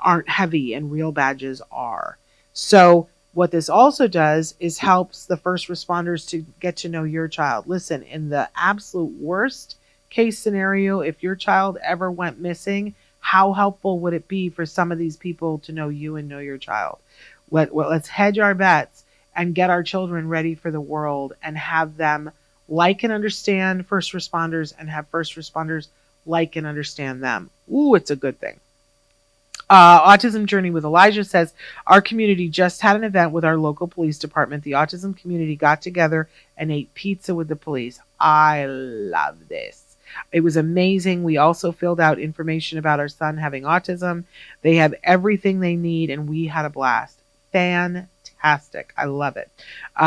aren't heavy and real badges are. So what this also does is helps the first responders to get to know your child. Listen, in the absolute worst case scenario, if your child ever went missing, how helpful would it be for some of these people to know you and know your child? Let's hedge our bets and get our children ready for the world, and have them like and understand first responders, and have first responders like and understand them. Ooh, it's a good thing. Autism Journey with Elijah says, our community just had an event with our local police department. The autism community got together and ate pizza with the police. I love this. It was amazing. We also filled out information about our son having autism. They have everything they need, and we had a blast. Fantastic. I love it.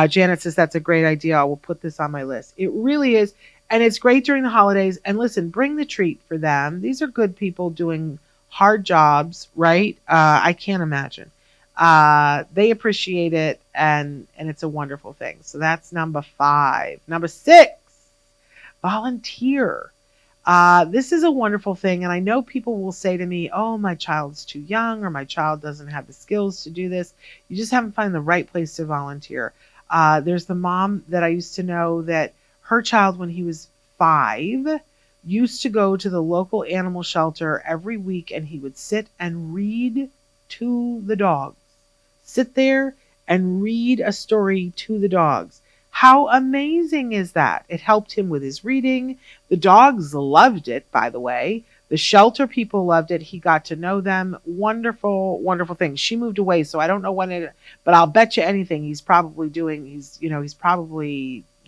Janet says, that's a great idea. I will put this on my list. It really is. And it's great during the holidays. And listen, bring the treat for them. These are good people doing hard jobs, right? I can't imagine. They appreciate it, and it's a wonderful thing. So that's number 5. Number 6, volunteer. This is a wonderful thing. And I know people will say to me, oh, my child's too young, or my child doesn't have the skills to do this. You just haven't found the right place to volunteer. There's the mom that I used to know that her child, when he was 5, used to go to the local animal shelter every week, and he would sit and read to the dogs. Sit there and read a story to the dogs. How amazing is that? It helped him with his reading. The dogs loved it, by the way. The shelter people loved it. He got to know them. Wonderful, wonderful thing. She moved away, so I don't know but I'll bet you anything he's probably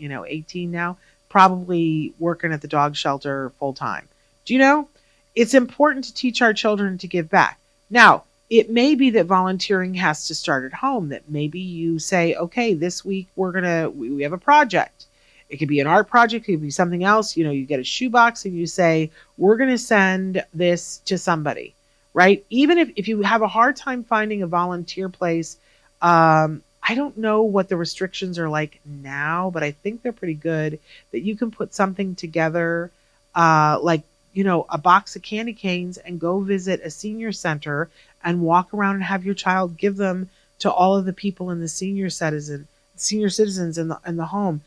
18 now, probably working at the dog shelter full time. Do you know? It's important to teach our children to give back. Now, it may be that volunteering has to start at home, that maybe you say, okay, this week we have a project. It could be an art project. It could be something else. You get a shoebox and you say, we're going to send this to somebody, right? Even if you have a hard time finding a volunteer place, I don't know what the restrictions are like now, but I think they're pretty good, that you can put something together, like, a box of candy canes, and go visit a senior center and walk around and have your child give them to all of the people in the senior citizens in the home.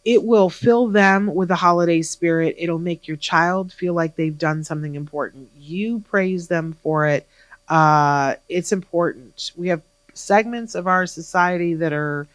It will fill them with the holiday spirit. It'll make your child feel like they've done something important. You praise them for it. It's important. We have segments of our society that are,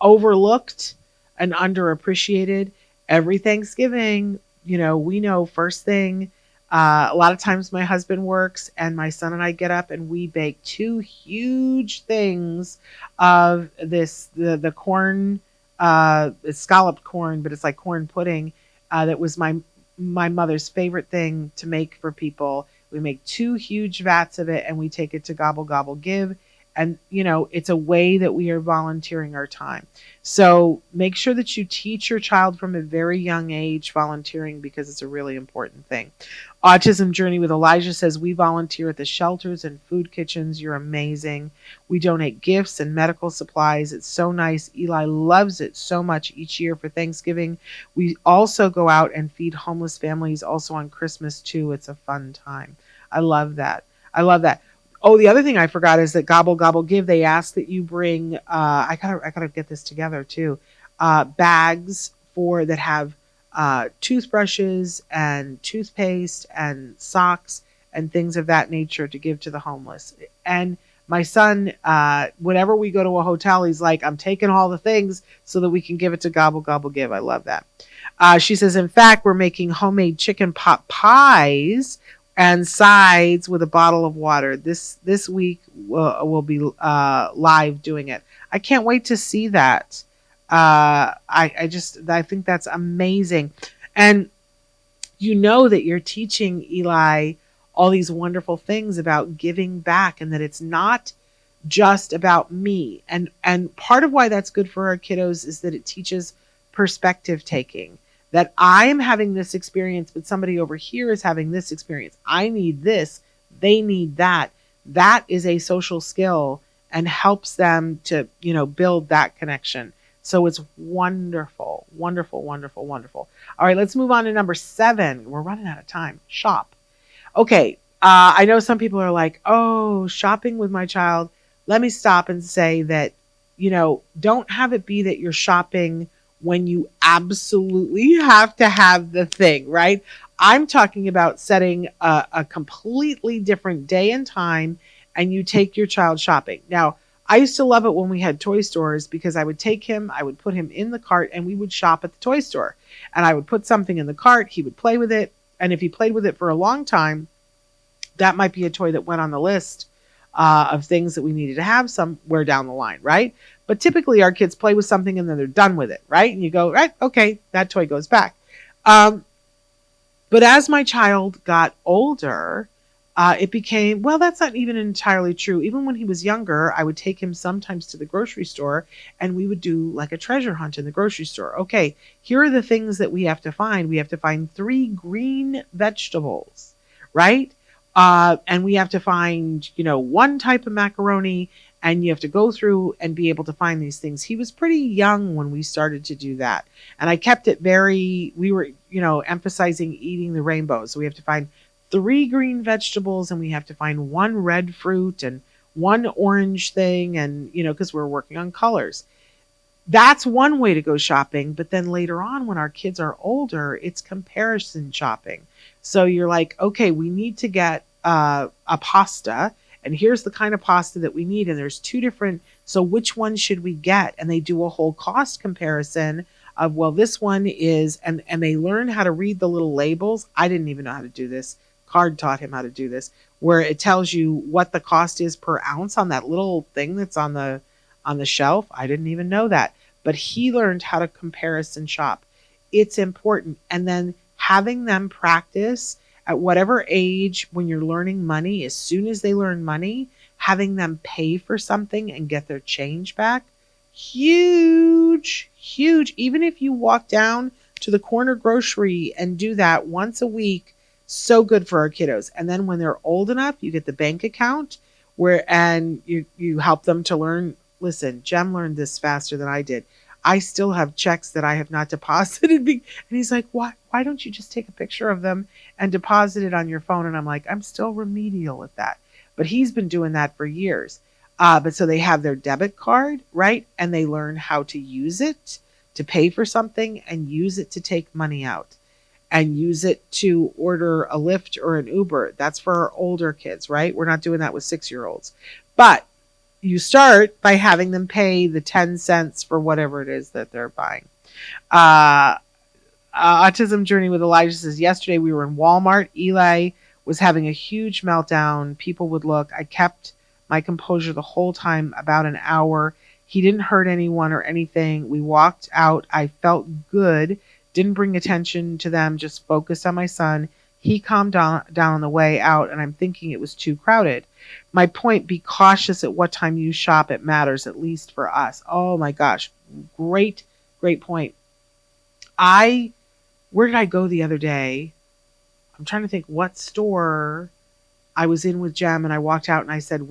overlooked and underappreciated. Every Thanksgiving, we know first thing, a lot of times my husband works, and my son and I get up and we bake 2 huge things of the corn, it's scalloped corn, but it's like corn pudding. That was my mother's favorite thing to make for people. We make 2 huge vats of it, and we take it to Gobble Gobble Give. And, it's a way that we are volunteering our time. So make sure that you teach your child from a very young age volunteering, because it's a really important thing. Autism Journey with Elijah says, we volunteer at the shelters and food kitchens. You're amazing. We donate gifts and medical supplies. It's so nice. Eli loves it so much each year for Thanksgiving. We also go out and feed homeless families also on Christmas too. It's a fun time. I love that. I love that. Oh, the other thing I forgot is that Gobble Gobble Give, they ask that you bring, I gotta get this together too, bags that have toothbrushes and toothpaste and socks and things of that nature to give to the homeless. And my son, whenever we go to a hotel, he's like, I'm taking all the things so that we can give it to Gobble Gobble Give. I love that. She says, in fact, we're making homemade chicken pot pies and sides with a bottle of water. This week we'll be live doing it. I can't wait to see that. I think that's amazing. And that you're teaching Eli all these wonderful things about giving back, and that it's not just about me. And part of why that's good for our kiddos is that it teaches perspective taking. That I am having this experience, but somebody over here is having this experience. I need this, they need that. That is a social skill and helps them to, build that connection. So it's wonderful, wonderful, wonderful, wonderful. All right, let's move on to number 7. We're running out of time. Shop. Okay, I know some people are like, oh, shopping with my child. Let me stop and say that, don't have it be that you're shopping when you absolutely have to have the thing, right? I'm talking about setting a completely different day and time, and you take your child shopping. Now, I used to love it when we had toy stores, because I would take him, I would put him in the cart, and we would shop at the toy store. And I would put something in the cart, he would play with it, and if he played with it for a long time, that might be a toy that went on the list of things that we needed to have somewhere down the line, right? But typically our kids play with something and then they're done with it, right? And you go, right, okay, that toy goes back. But as my child got older, it became, well, that's not even entirely true. Even when he was younger, I would take him sometimes to the grocery store and we would do like a treasure hunt in the grocery store. Okay, here are the things that we have to find. We have to find 3 green vegetables, right? And we have to find, 1 type of macaroni, and you have to go through and be able to find these things. He was pretty young when we started to do that. And I kept it we were, emphasizing eating the rainbow. So we have to find 3 green vegetables, and we have to find 1 red fruit and 1 orange thing. And, because we're working on colors. That's one way to go shopping. But then later on, when our kids are older, it's comparison shopping. So you're like, okay, we need to get a pasta, and here's the kind of pasta that we need. And there's 2 different, so which one should we get? And they do a whole cost comparison of, well, this one is, and they learn how to read the little labels. I didn't even know how to do this. Card taught him how to do this, where it tells you what the cost is per ounce on that little thing that's on the shelf. I didn't even know that, but he learned how to comparison shop. It's important. And then having them practice at whatever age, when you're learning money, as soon as they learn money, having them pay for something and get their change back, huge, huge. Even if you walk down to the corner grocery and do that once a week, so good for our kiddos. And then when they're old enough, you get the bank account and you help them to learn. Listen, Jem learned this faster than I did. I still have checks that I have not deposited. And he's like, why don't you just take a picture of them and deposit it on your phone? And I'm like, I'm still remedial at that. But he's been doing that for years. But so they have their debit card, right? And they learn how to use it to pay for something and use it to take money out and use it to order a Lyft or an Uber. That's for our older kids, right? We're not doing that with 6-year-olds. But you start by having them pay the 10 cents for whatever it is that they're buying. Autism Journey with Elijah says, yesterday we were in Walmart. Eli was having a huge meltdown. People would look. I kept my composure the whole time, about an hour. He didn't hurt anyone or anything. We walked out. I felt good. Didn't bring attention to them. Just focused on my son. He calmed down on the way out, and I'm thinking it was too crowded. My point, be cautious at what time you shop. It matters, at least for us. Oh my gosh. Great, great point. Where did I go the other day? I'm trying to think what store I was in with Jem, and I walked out and I said,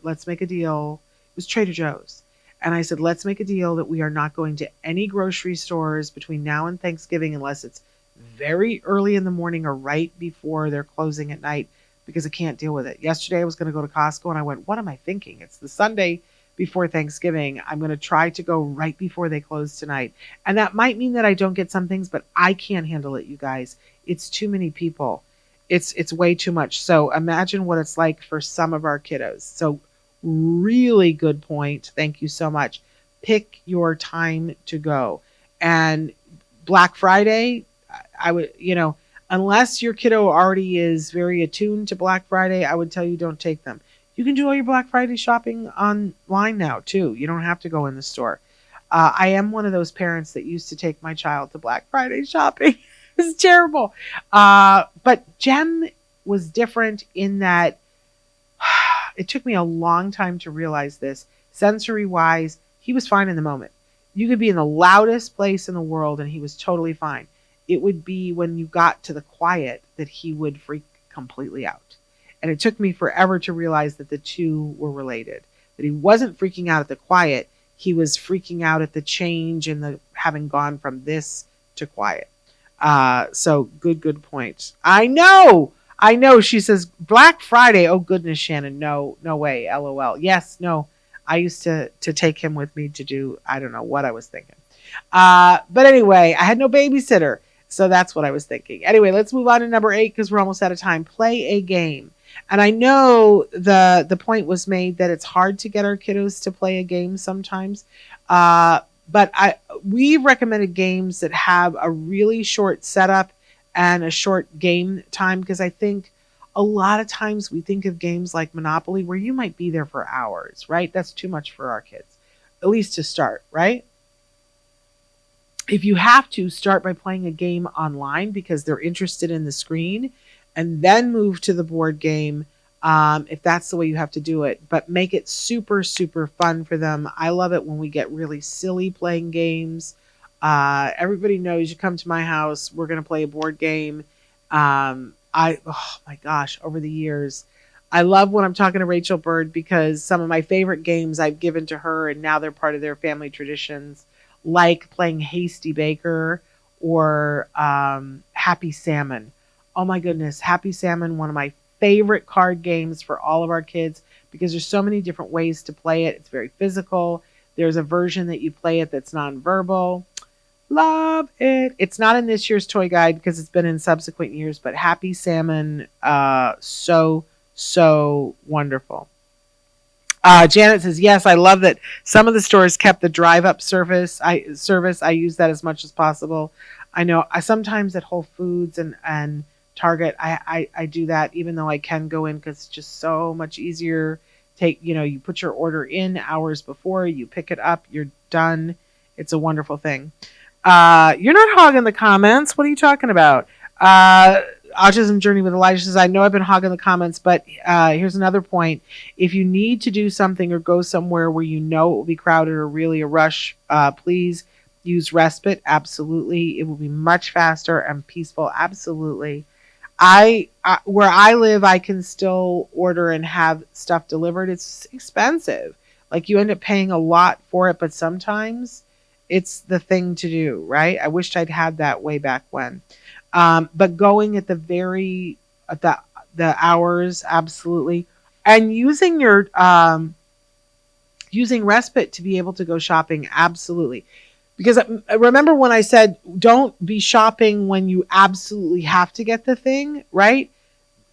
let's make a deal. It was Trader Joe's. And I said, let's make a deal that we are not going to any grocery stores between now and Thanksgiving unless it's very early in the morning or right before they're closing at night, because I can't deal with it. Yesterday I was going to go to Costco and I went, what am I thinking? It's the Sunday before Thanksgiving. I'm going to try to go right before they close tonight. And that might mean that I don't get some things, but I can't handle it, you guys. It's too many people. It's way too much. So imagine what it's like for some of our kiddos. So really good point. Thank you so much. Pick your time to go. And Black Friday, I would, unless your kiddo already is very attuned to Black Friday, I would tell you don't take them. You can do all your Black Friday shopping online now too. You don't have to go in the store. I am one of those parents that used to take my child to Black Friday shopping. It's terrible. But Jem was different in that it took me a long time to realize this. Sensory wise, he was fine in the moment. You could be in the loudest place in the world and he was totally fine. It would be when you got to the quiet that he would freak completely out. And it took me forever to realize that the two were related. That he wasn't freaking out at the quiet. He was freaking out at the change and the having gone from this to quiet. So good point. I know. She says Black Friday. Oh goodness, Shannon. No way. LOL. Yes, no. I used to take him with me to do, I don't know what I was thinking. But anyway, I had no babysitter. So that's what I was thinking. Anyway, let's move on to number 8 because we're almost out of time. Play a game. And I know the point was made that it's hard to get our kiddos to play a game sometimes. But we recommended games that have a really short setup and a short game time, because I think a lot of times we think of games like Monopoly where you might be there for hours, right? That's too much for our kids, at least to start, right? If you have to, start by playing a game online because they're interested in the screen, and then move to the board game if that's the way you have to do it. But make it super, super fun for them. I love it when we get really silly playing games. Everybody knows you come to my house, we're going to play a board game. Oh my gosh, over the years, I love when I'm talking to Rachel Bird because some of my favorite games I've given to her and now they're part of their family traditions, like playing Hasty Baker or Happy Salmon. Oh my goodness, Happy Salmon, one of my favorite card games for all of our kids because there's so many different ways to play it. It's very physical. There's a version that you play it that's nonverbal. Love it. It's not in this year's toy guide because it's been in subsequent years, but Happy Salmon, so wonderful. Janet says, yes, I love that some of the stores kept the drive-up service. I use that as much as possible. I know sometimes at Whole Foods and Target, I do that, even though I can go in because it's just so much easier. You put your order in hours before, you pick it up, you're done. It's a wonderful thing. You're not hogging the comments. What are you talking about? Autism Journey with Elijah says, I know I've been hogging the comments, but here's another point. If you need to do something or go somewhere where you know it will be crowded or really a rush, please use respite. Absolutely. It will be much faster and peaceful. Absolutely. Where I live, I can still order and have stuff delivered. It's expensive. Like you end up paying a lot for it, but sometimes it's the thing to do, right? I wished I'd had that way back when. But going at the hours, absolutely. And using your using respite to be able to go shopping, absolutely. Because remember when I said don't be shopping when you absolutely have to get the thing, right?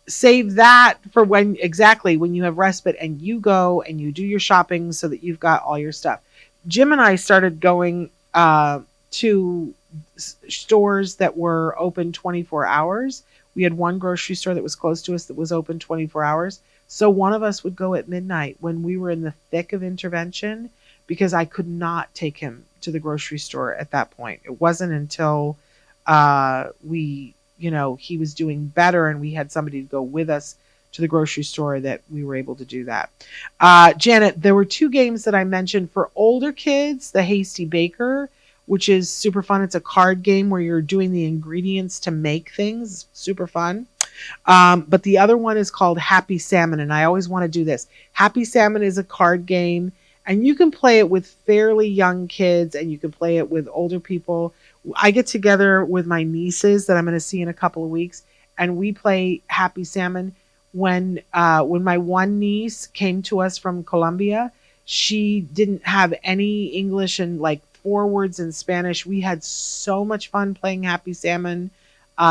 Save that for when you have respite and you go and you do your shopping so that you've got all your stuff. Jim and I started going to stores that were open 24 hours. We had one grocery store that was close to us that was open 24 hours. So one of us would go at midnight when we were in the thick of intervention because I could not take him to the grocery store at that point. It wasn't until we he was doing better and we had somebody to go with us to the grocery store, that we were able to do that. Janet, there were 2 games that I mentioned for older kids. The Hasty Baker, which is super fun. It's a card game where you're doing the ingredients to make things. Super fun. But the other one is called Happy Salmon, and I always want to do this. Happy Salmon is a card game, and you can play it with fairly young kids, and you can play it with older people. I get together with my nieces that I'm going to see in a couple of weeks, and we play Happy Salmon. When my one niece came to us from Colombia, she didn't have any English and like 4 words in Spanish. We had so much fun playing Happy Salmon.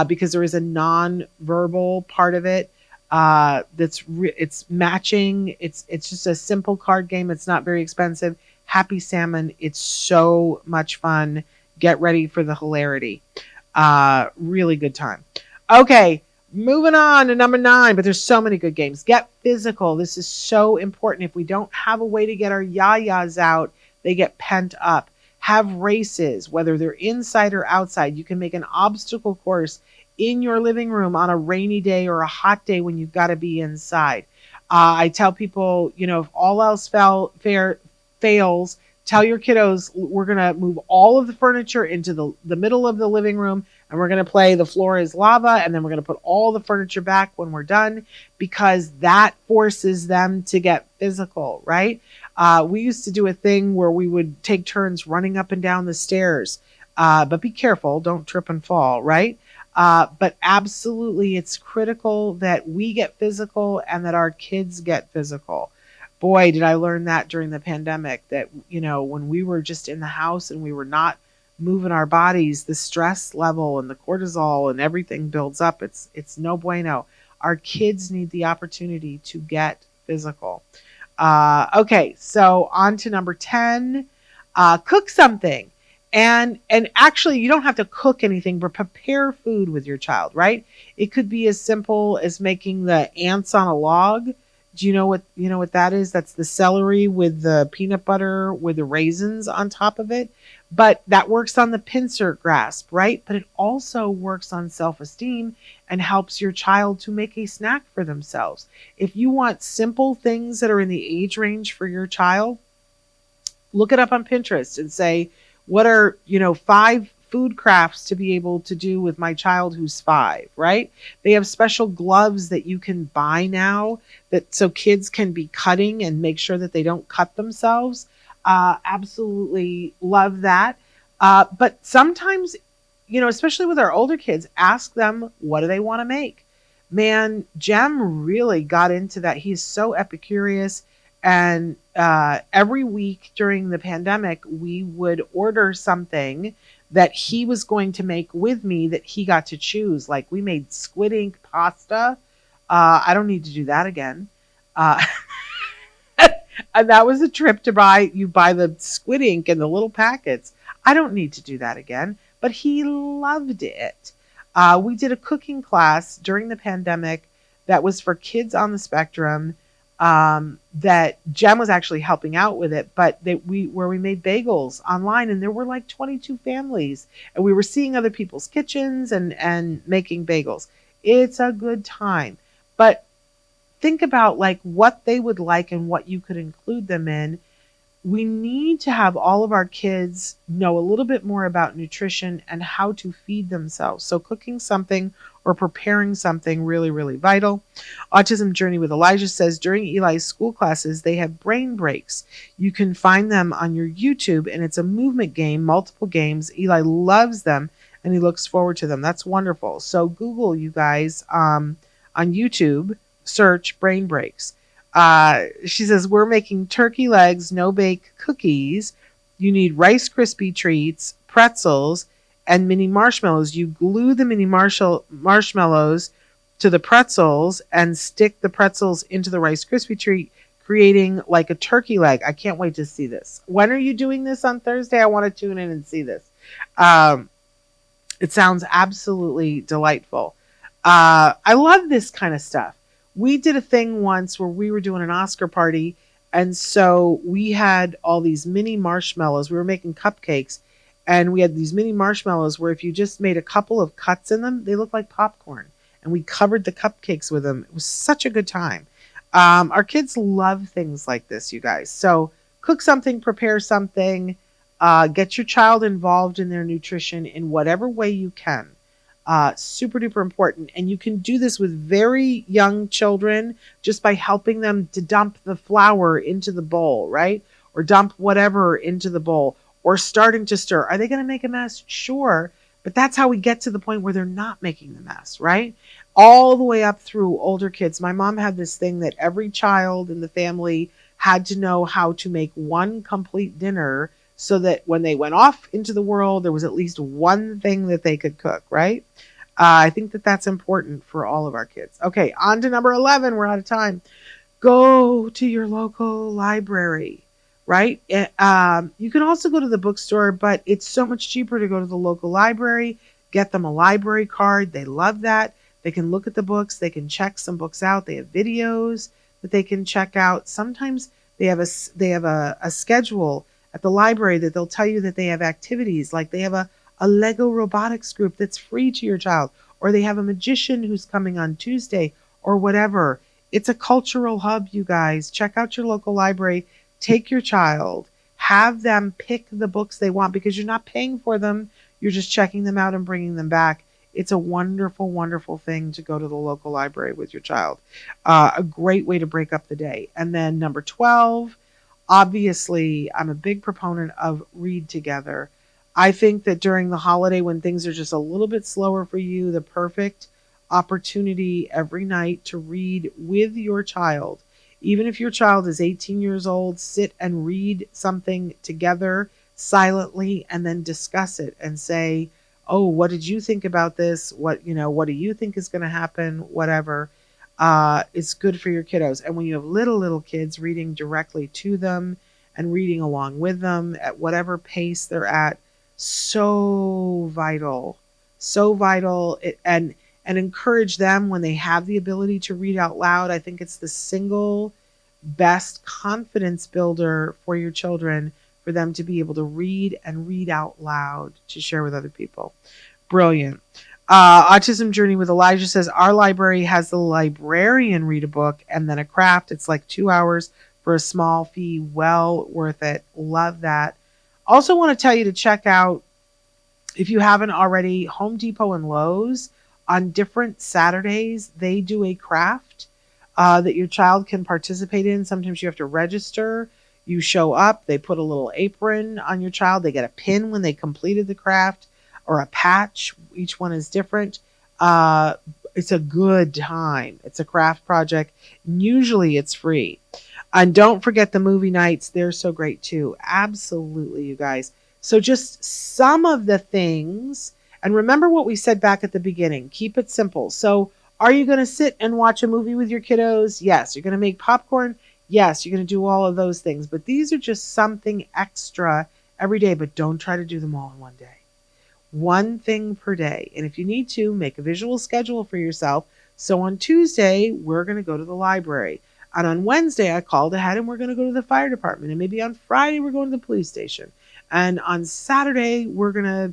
Because there is a non-verbal part of it it's matching. It's just a simple card game. It's not very expensive. Happy Salmon. It's so much fun. Get ready for the hilarity. Really good time. Okay, moving on to number 9. But there's so many good games. Get physical. This is so important. If we don't have a way to get our yayas out, they get pent up. Have races, whether they're inside or outside. You can make an obstacle course in your living room on a rainy day or a hot day when you've got to be inside. I tell people, if all else fails, tell your kiddos, we're going to move all of the furniture into the middle of the living room, and we're going to play The Floor is Lava, and then we're going to put all the furniture back when we're done, because that forces them to get physical, right? We used to do a thing where we would take turns running up and down the stairs, but be careful, don't trip and fall, right? But absolutely, it's critical that we get physical and that our kids get physical. Boy, did I learn that during the pandemic, that, when we were just in the house and we were not moving our bodies, the stress level and the cortisol and everything builds up. It's no bueno. Our kids need the opportunity to get physical. Okay, so on to number 10, cook something. And actually, you don't have to cook anything, but prepare food with your child, right? It could be as simple as making the ants on a log. Do you know what that is? That's the celery with the peanut butter with the raisins on top of it. But that works on the pincer grasp, right? But it also works on self-esteem and helps your child to make a snack for themselves. If you want simple things that are in the age range for your child, look it up on Pinterest and say, what are, 5 food crafts to be able to do with my child who's 5, right? They have special gloves that you can buy now so kids can be cutting and make sure that they don't cut themselves. Absolutely love that. But sometimes, especially with our older kids, ask them, what do they want to make? Man, Jem really got into that. He's so epicurious. And every week during the pandemic, we would order something that he was going to make with me that he got to choose. Like, we made squid ink pasta. I don't need to do that again. And that was a trip to buy the squid ink in the little packets. I don't need to do that again, but he loved it. We did a cooking class during the pandemic that was for kids on the spectrum, that Jem was actually helping out with it, but where we made bagels online, and there were like 22 families, and we were seeing other people's kitchens and making bagels. It's a good time, but think about like what they would like and what you could include them in. We need to have all of our kids know a little bit more about nutrition and how to feed themselves. So cooking something or preparing something, really, really vital. Autism Journey with Elijah says during Eli's school classes, they have brain breaks. You can find them on your YouTube, and it's a movement game, multiple games. Eli loves them, and he looks forward to them. That's wonderful. So Google, you guys, on YouTube, search brain breaks. She says, we're making turkey legs, no-bake cookies. You need Rice Krispie treats, pretzels, and mini marshmallows. You glue the mini marshmallows to the pretzels and stick the pretzels into the Rice Krispie treat, creating like a turkey leg. I can't wait to see this. When are you doing this on Thursday? I want to tune in and see this. It sounds absolutely delightful. I love this kind of stuff. We did a thing once where we were doing an Oscar party, and so we had all these mini marshmallows. We were making cupcakes, And we had these mini marshmallows where if you just made a couple of cuts in them, they look like popcorn. And we covered the cupcakes with them. It was such a good time. Our kids love things like this, you guys. So cook something, prepare something, get your child involved in their nutrition in whatever way you can. Super duper important. And you can do this with very young children just by helping them to dump the flour into the bowl, right? Or dump whatever into the bowl, or starting to stir. Are they going to make a mess? Sure. But that's how we get to the point where they're not making the mess, right? All the way up through older kids. My mom had this thing that every child in the family had to know how to make one complete dinner so that when they went off into the world, there was at least one thing that they could cook, right? I think that that's important for all of our kids. Okay, on to number 11. We're out of time. Go to your local library, right? You can also go to the bookstore, but it's so much cheaper to go to the local library. Get them a library card. They love that. They can look at the books. They can check some books out. They have videos that they can check out. Sometimes they have a schedule at the library that they'll tell you that they have activities, like they have a Lego robotics group that's free to your child, or they have a magician who's coming on Tuesday, or whatever. It's a cultural hub, you guys. Check out your local library. Take your child. Have them pick the books they want because you're not paying for them. You're just checking them out and bringing them back. It's a wonderful, wonderful thing to go to the local library with your child. A great way to break up the day. And then number 12, obviously, I'm a big proponent of read together. I think that during the holiday when things are just a little bit slower for you, the perfect opportunity every night to read with your child. Even if your child is 18 years old, sit and read something together silently and then discuss it and say, oh, what did you think about this? What do you think is going to happen? Whatever. It's good for your kiddos. And when you have little kids, reading directly to them and reading along with them at whatever pace they're at, so vital. And encourage them when they have the ability to read out loud. I think it's the single best confidence builder for your children, for them to be able to read and read out loud to share with other people. Brilliant. Autism Journey with Elijah says, our library has the librarian read a book and then a craft. It's like 2 hours for a small fee. Well worth it. Love that. Also want to tell you to check out, if you haven't already, Home Depot and Lowe's on different Saturdays, they do a craft that your child can participate in. Sometimes you have to register. You show up, they put a little apron on your child. They get a pin when they completed the craft, or a patch. Each one is different. It's a good time. It's a craft project. Usually it's free. And don't forget the movie nights. They're so great too. Absolutely, you guys. So just some of the things, and remember what we said back at the beginning. Keep it simple. So are you going to sit and watch a movie with your kiddos? Yes. You're going to make popcorn? Yes. You're going to do all of those things. But these are just something extra every day. But don't try to do them all in one day. One thing per day. And if you need to, make a visual schedule for yourself. So on Tuesday, we're going to go to the library. And on Wednesday, I called ahead and we're going to go to the fire department. And maybe on Friday, we're going to the police station. And on Saturday, we're going to,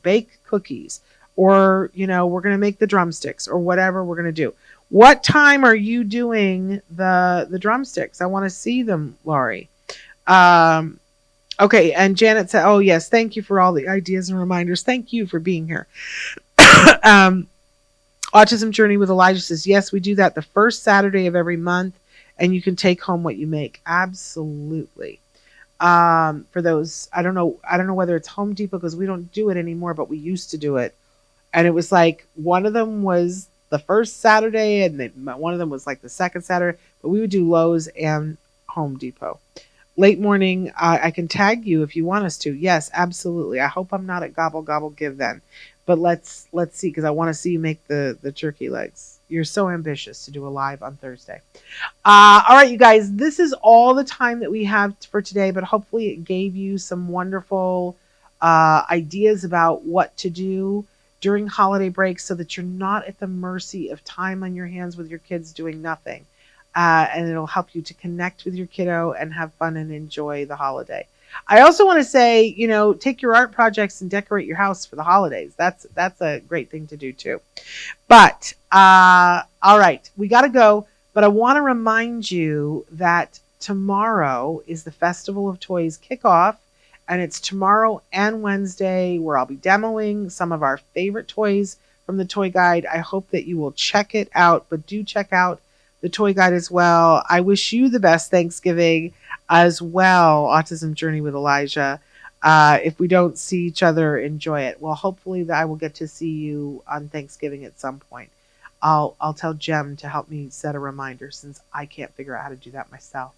bake cookies. Or, we're going to make the drumsticks or whatever we're going to do. What time are you doing the drumsticks? I want to see them, Laurie. Okay, and Janet said, oh, yes, thank you for all the ideas and reminders. Thank you for being here. Autism Journey with Elijah says, yes, we do that the first Saturday of every month, and you can take home what you make. Absolutely. For those, I don't know whether it's Home Depot because we don't do it anymore, but we used to do it. And it was like one of them was the first Saturday and one of them was like the second Saturday, but we would do Lowe's and Home Depot. Late morning, I can tag you if you want us to. Yes, absolutely. I hope I'm not at Gobble Gobble Give then. But let's see, because I want to see you make the turkey legs. You're so ambitious to do a live on Thursday. All right, you guys, this is all the time that we have for today, but hopefully it gave you some wonderful ideas about what to do during holiday breaks so that you're not at the mercy of time on your hands with your kids doing nothing. And it'll help you to connect with your kiddo and have fun and enjoy the holiday. I also want to say, take your art projects and decorate your house for the holidays. That's a great thing to do too. But all right, we got to go. But I want to remind you that tomorrow is the Festival of Toys kickoff, and it's tomorrow and Wednesday where I'll be demoing some of our favorite toys from the toy guide. I hope that you will check it out, but do check out the toy guide as well. I wish you the best Thanksgiving as well, Autism Journey with Elijah. If we don't see each other, enjoy it. Well, hopefully I will get to see you on Thanksgiving at some point. I'll tell Jem to help me set a reminder since I can't figure out how to do that myself.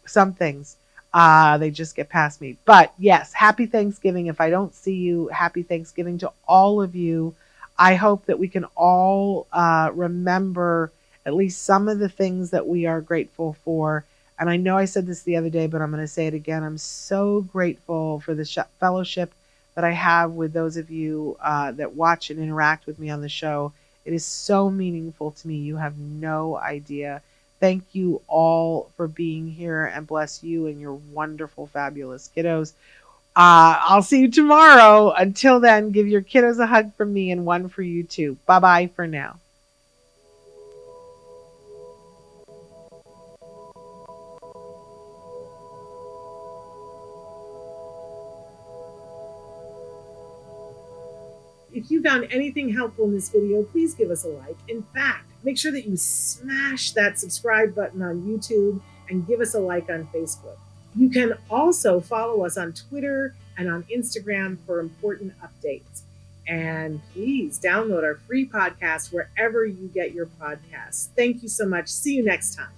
Some things they just get past me. But yes, happy Thanksgiving. If I don't see you, happy Thanksgiving to all of you. I hope that we can all remember at least some of the things that we are grateful for. And I know I said this the other day, but I'm going to say it again. I'm so grateful for the fellowship that I have with those of you that watch and interact with me on the show. It is so meaningful to me. You have no idea. Thank you all for being here, and bless you and your wonderful, fabulous kiddos. I'll see you tomorrow. Until then, give your kiddos a hug from me and one for you too. Bye-bye for now. If you found anything helpful in this video, please give us a like. In fact, make sure that you smash that subscribe button on YouTube and give us a like on Facebook. You can also follow us on Twitter and on Instagram for important updates. And please download our free podcast wherever you get your podcasts. Thank you so much. See you next time.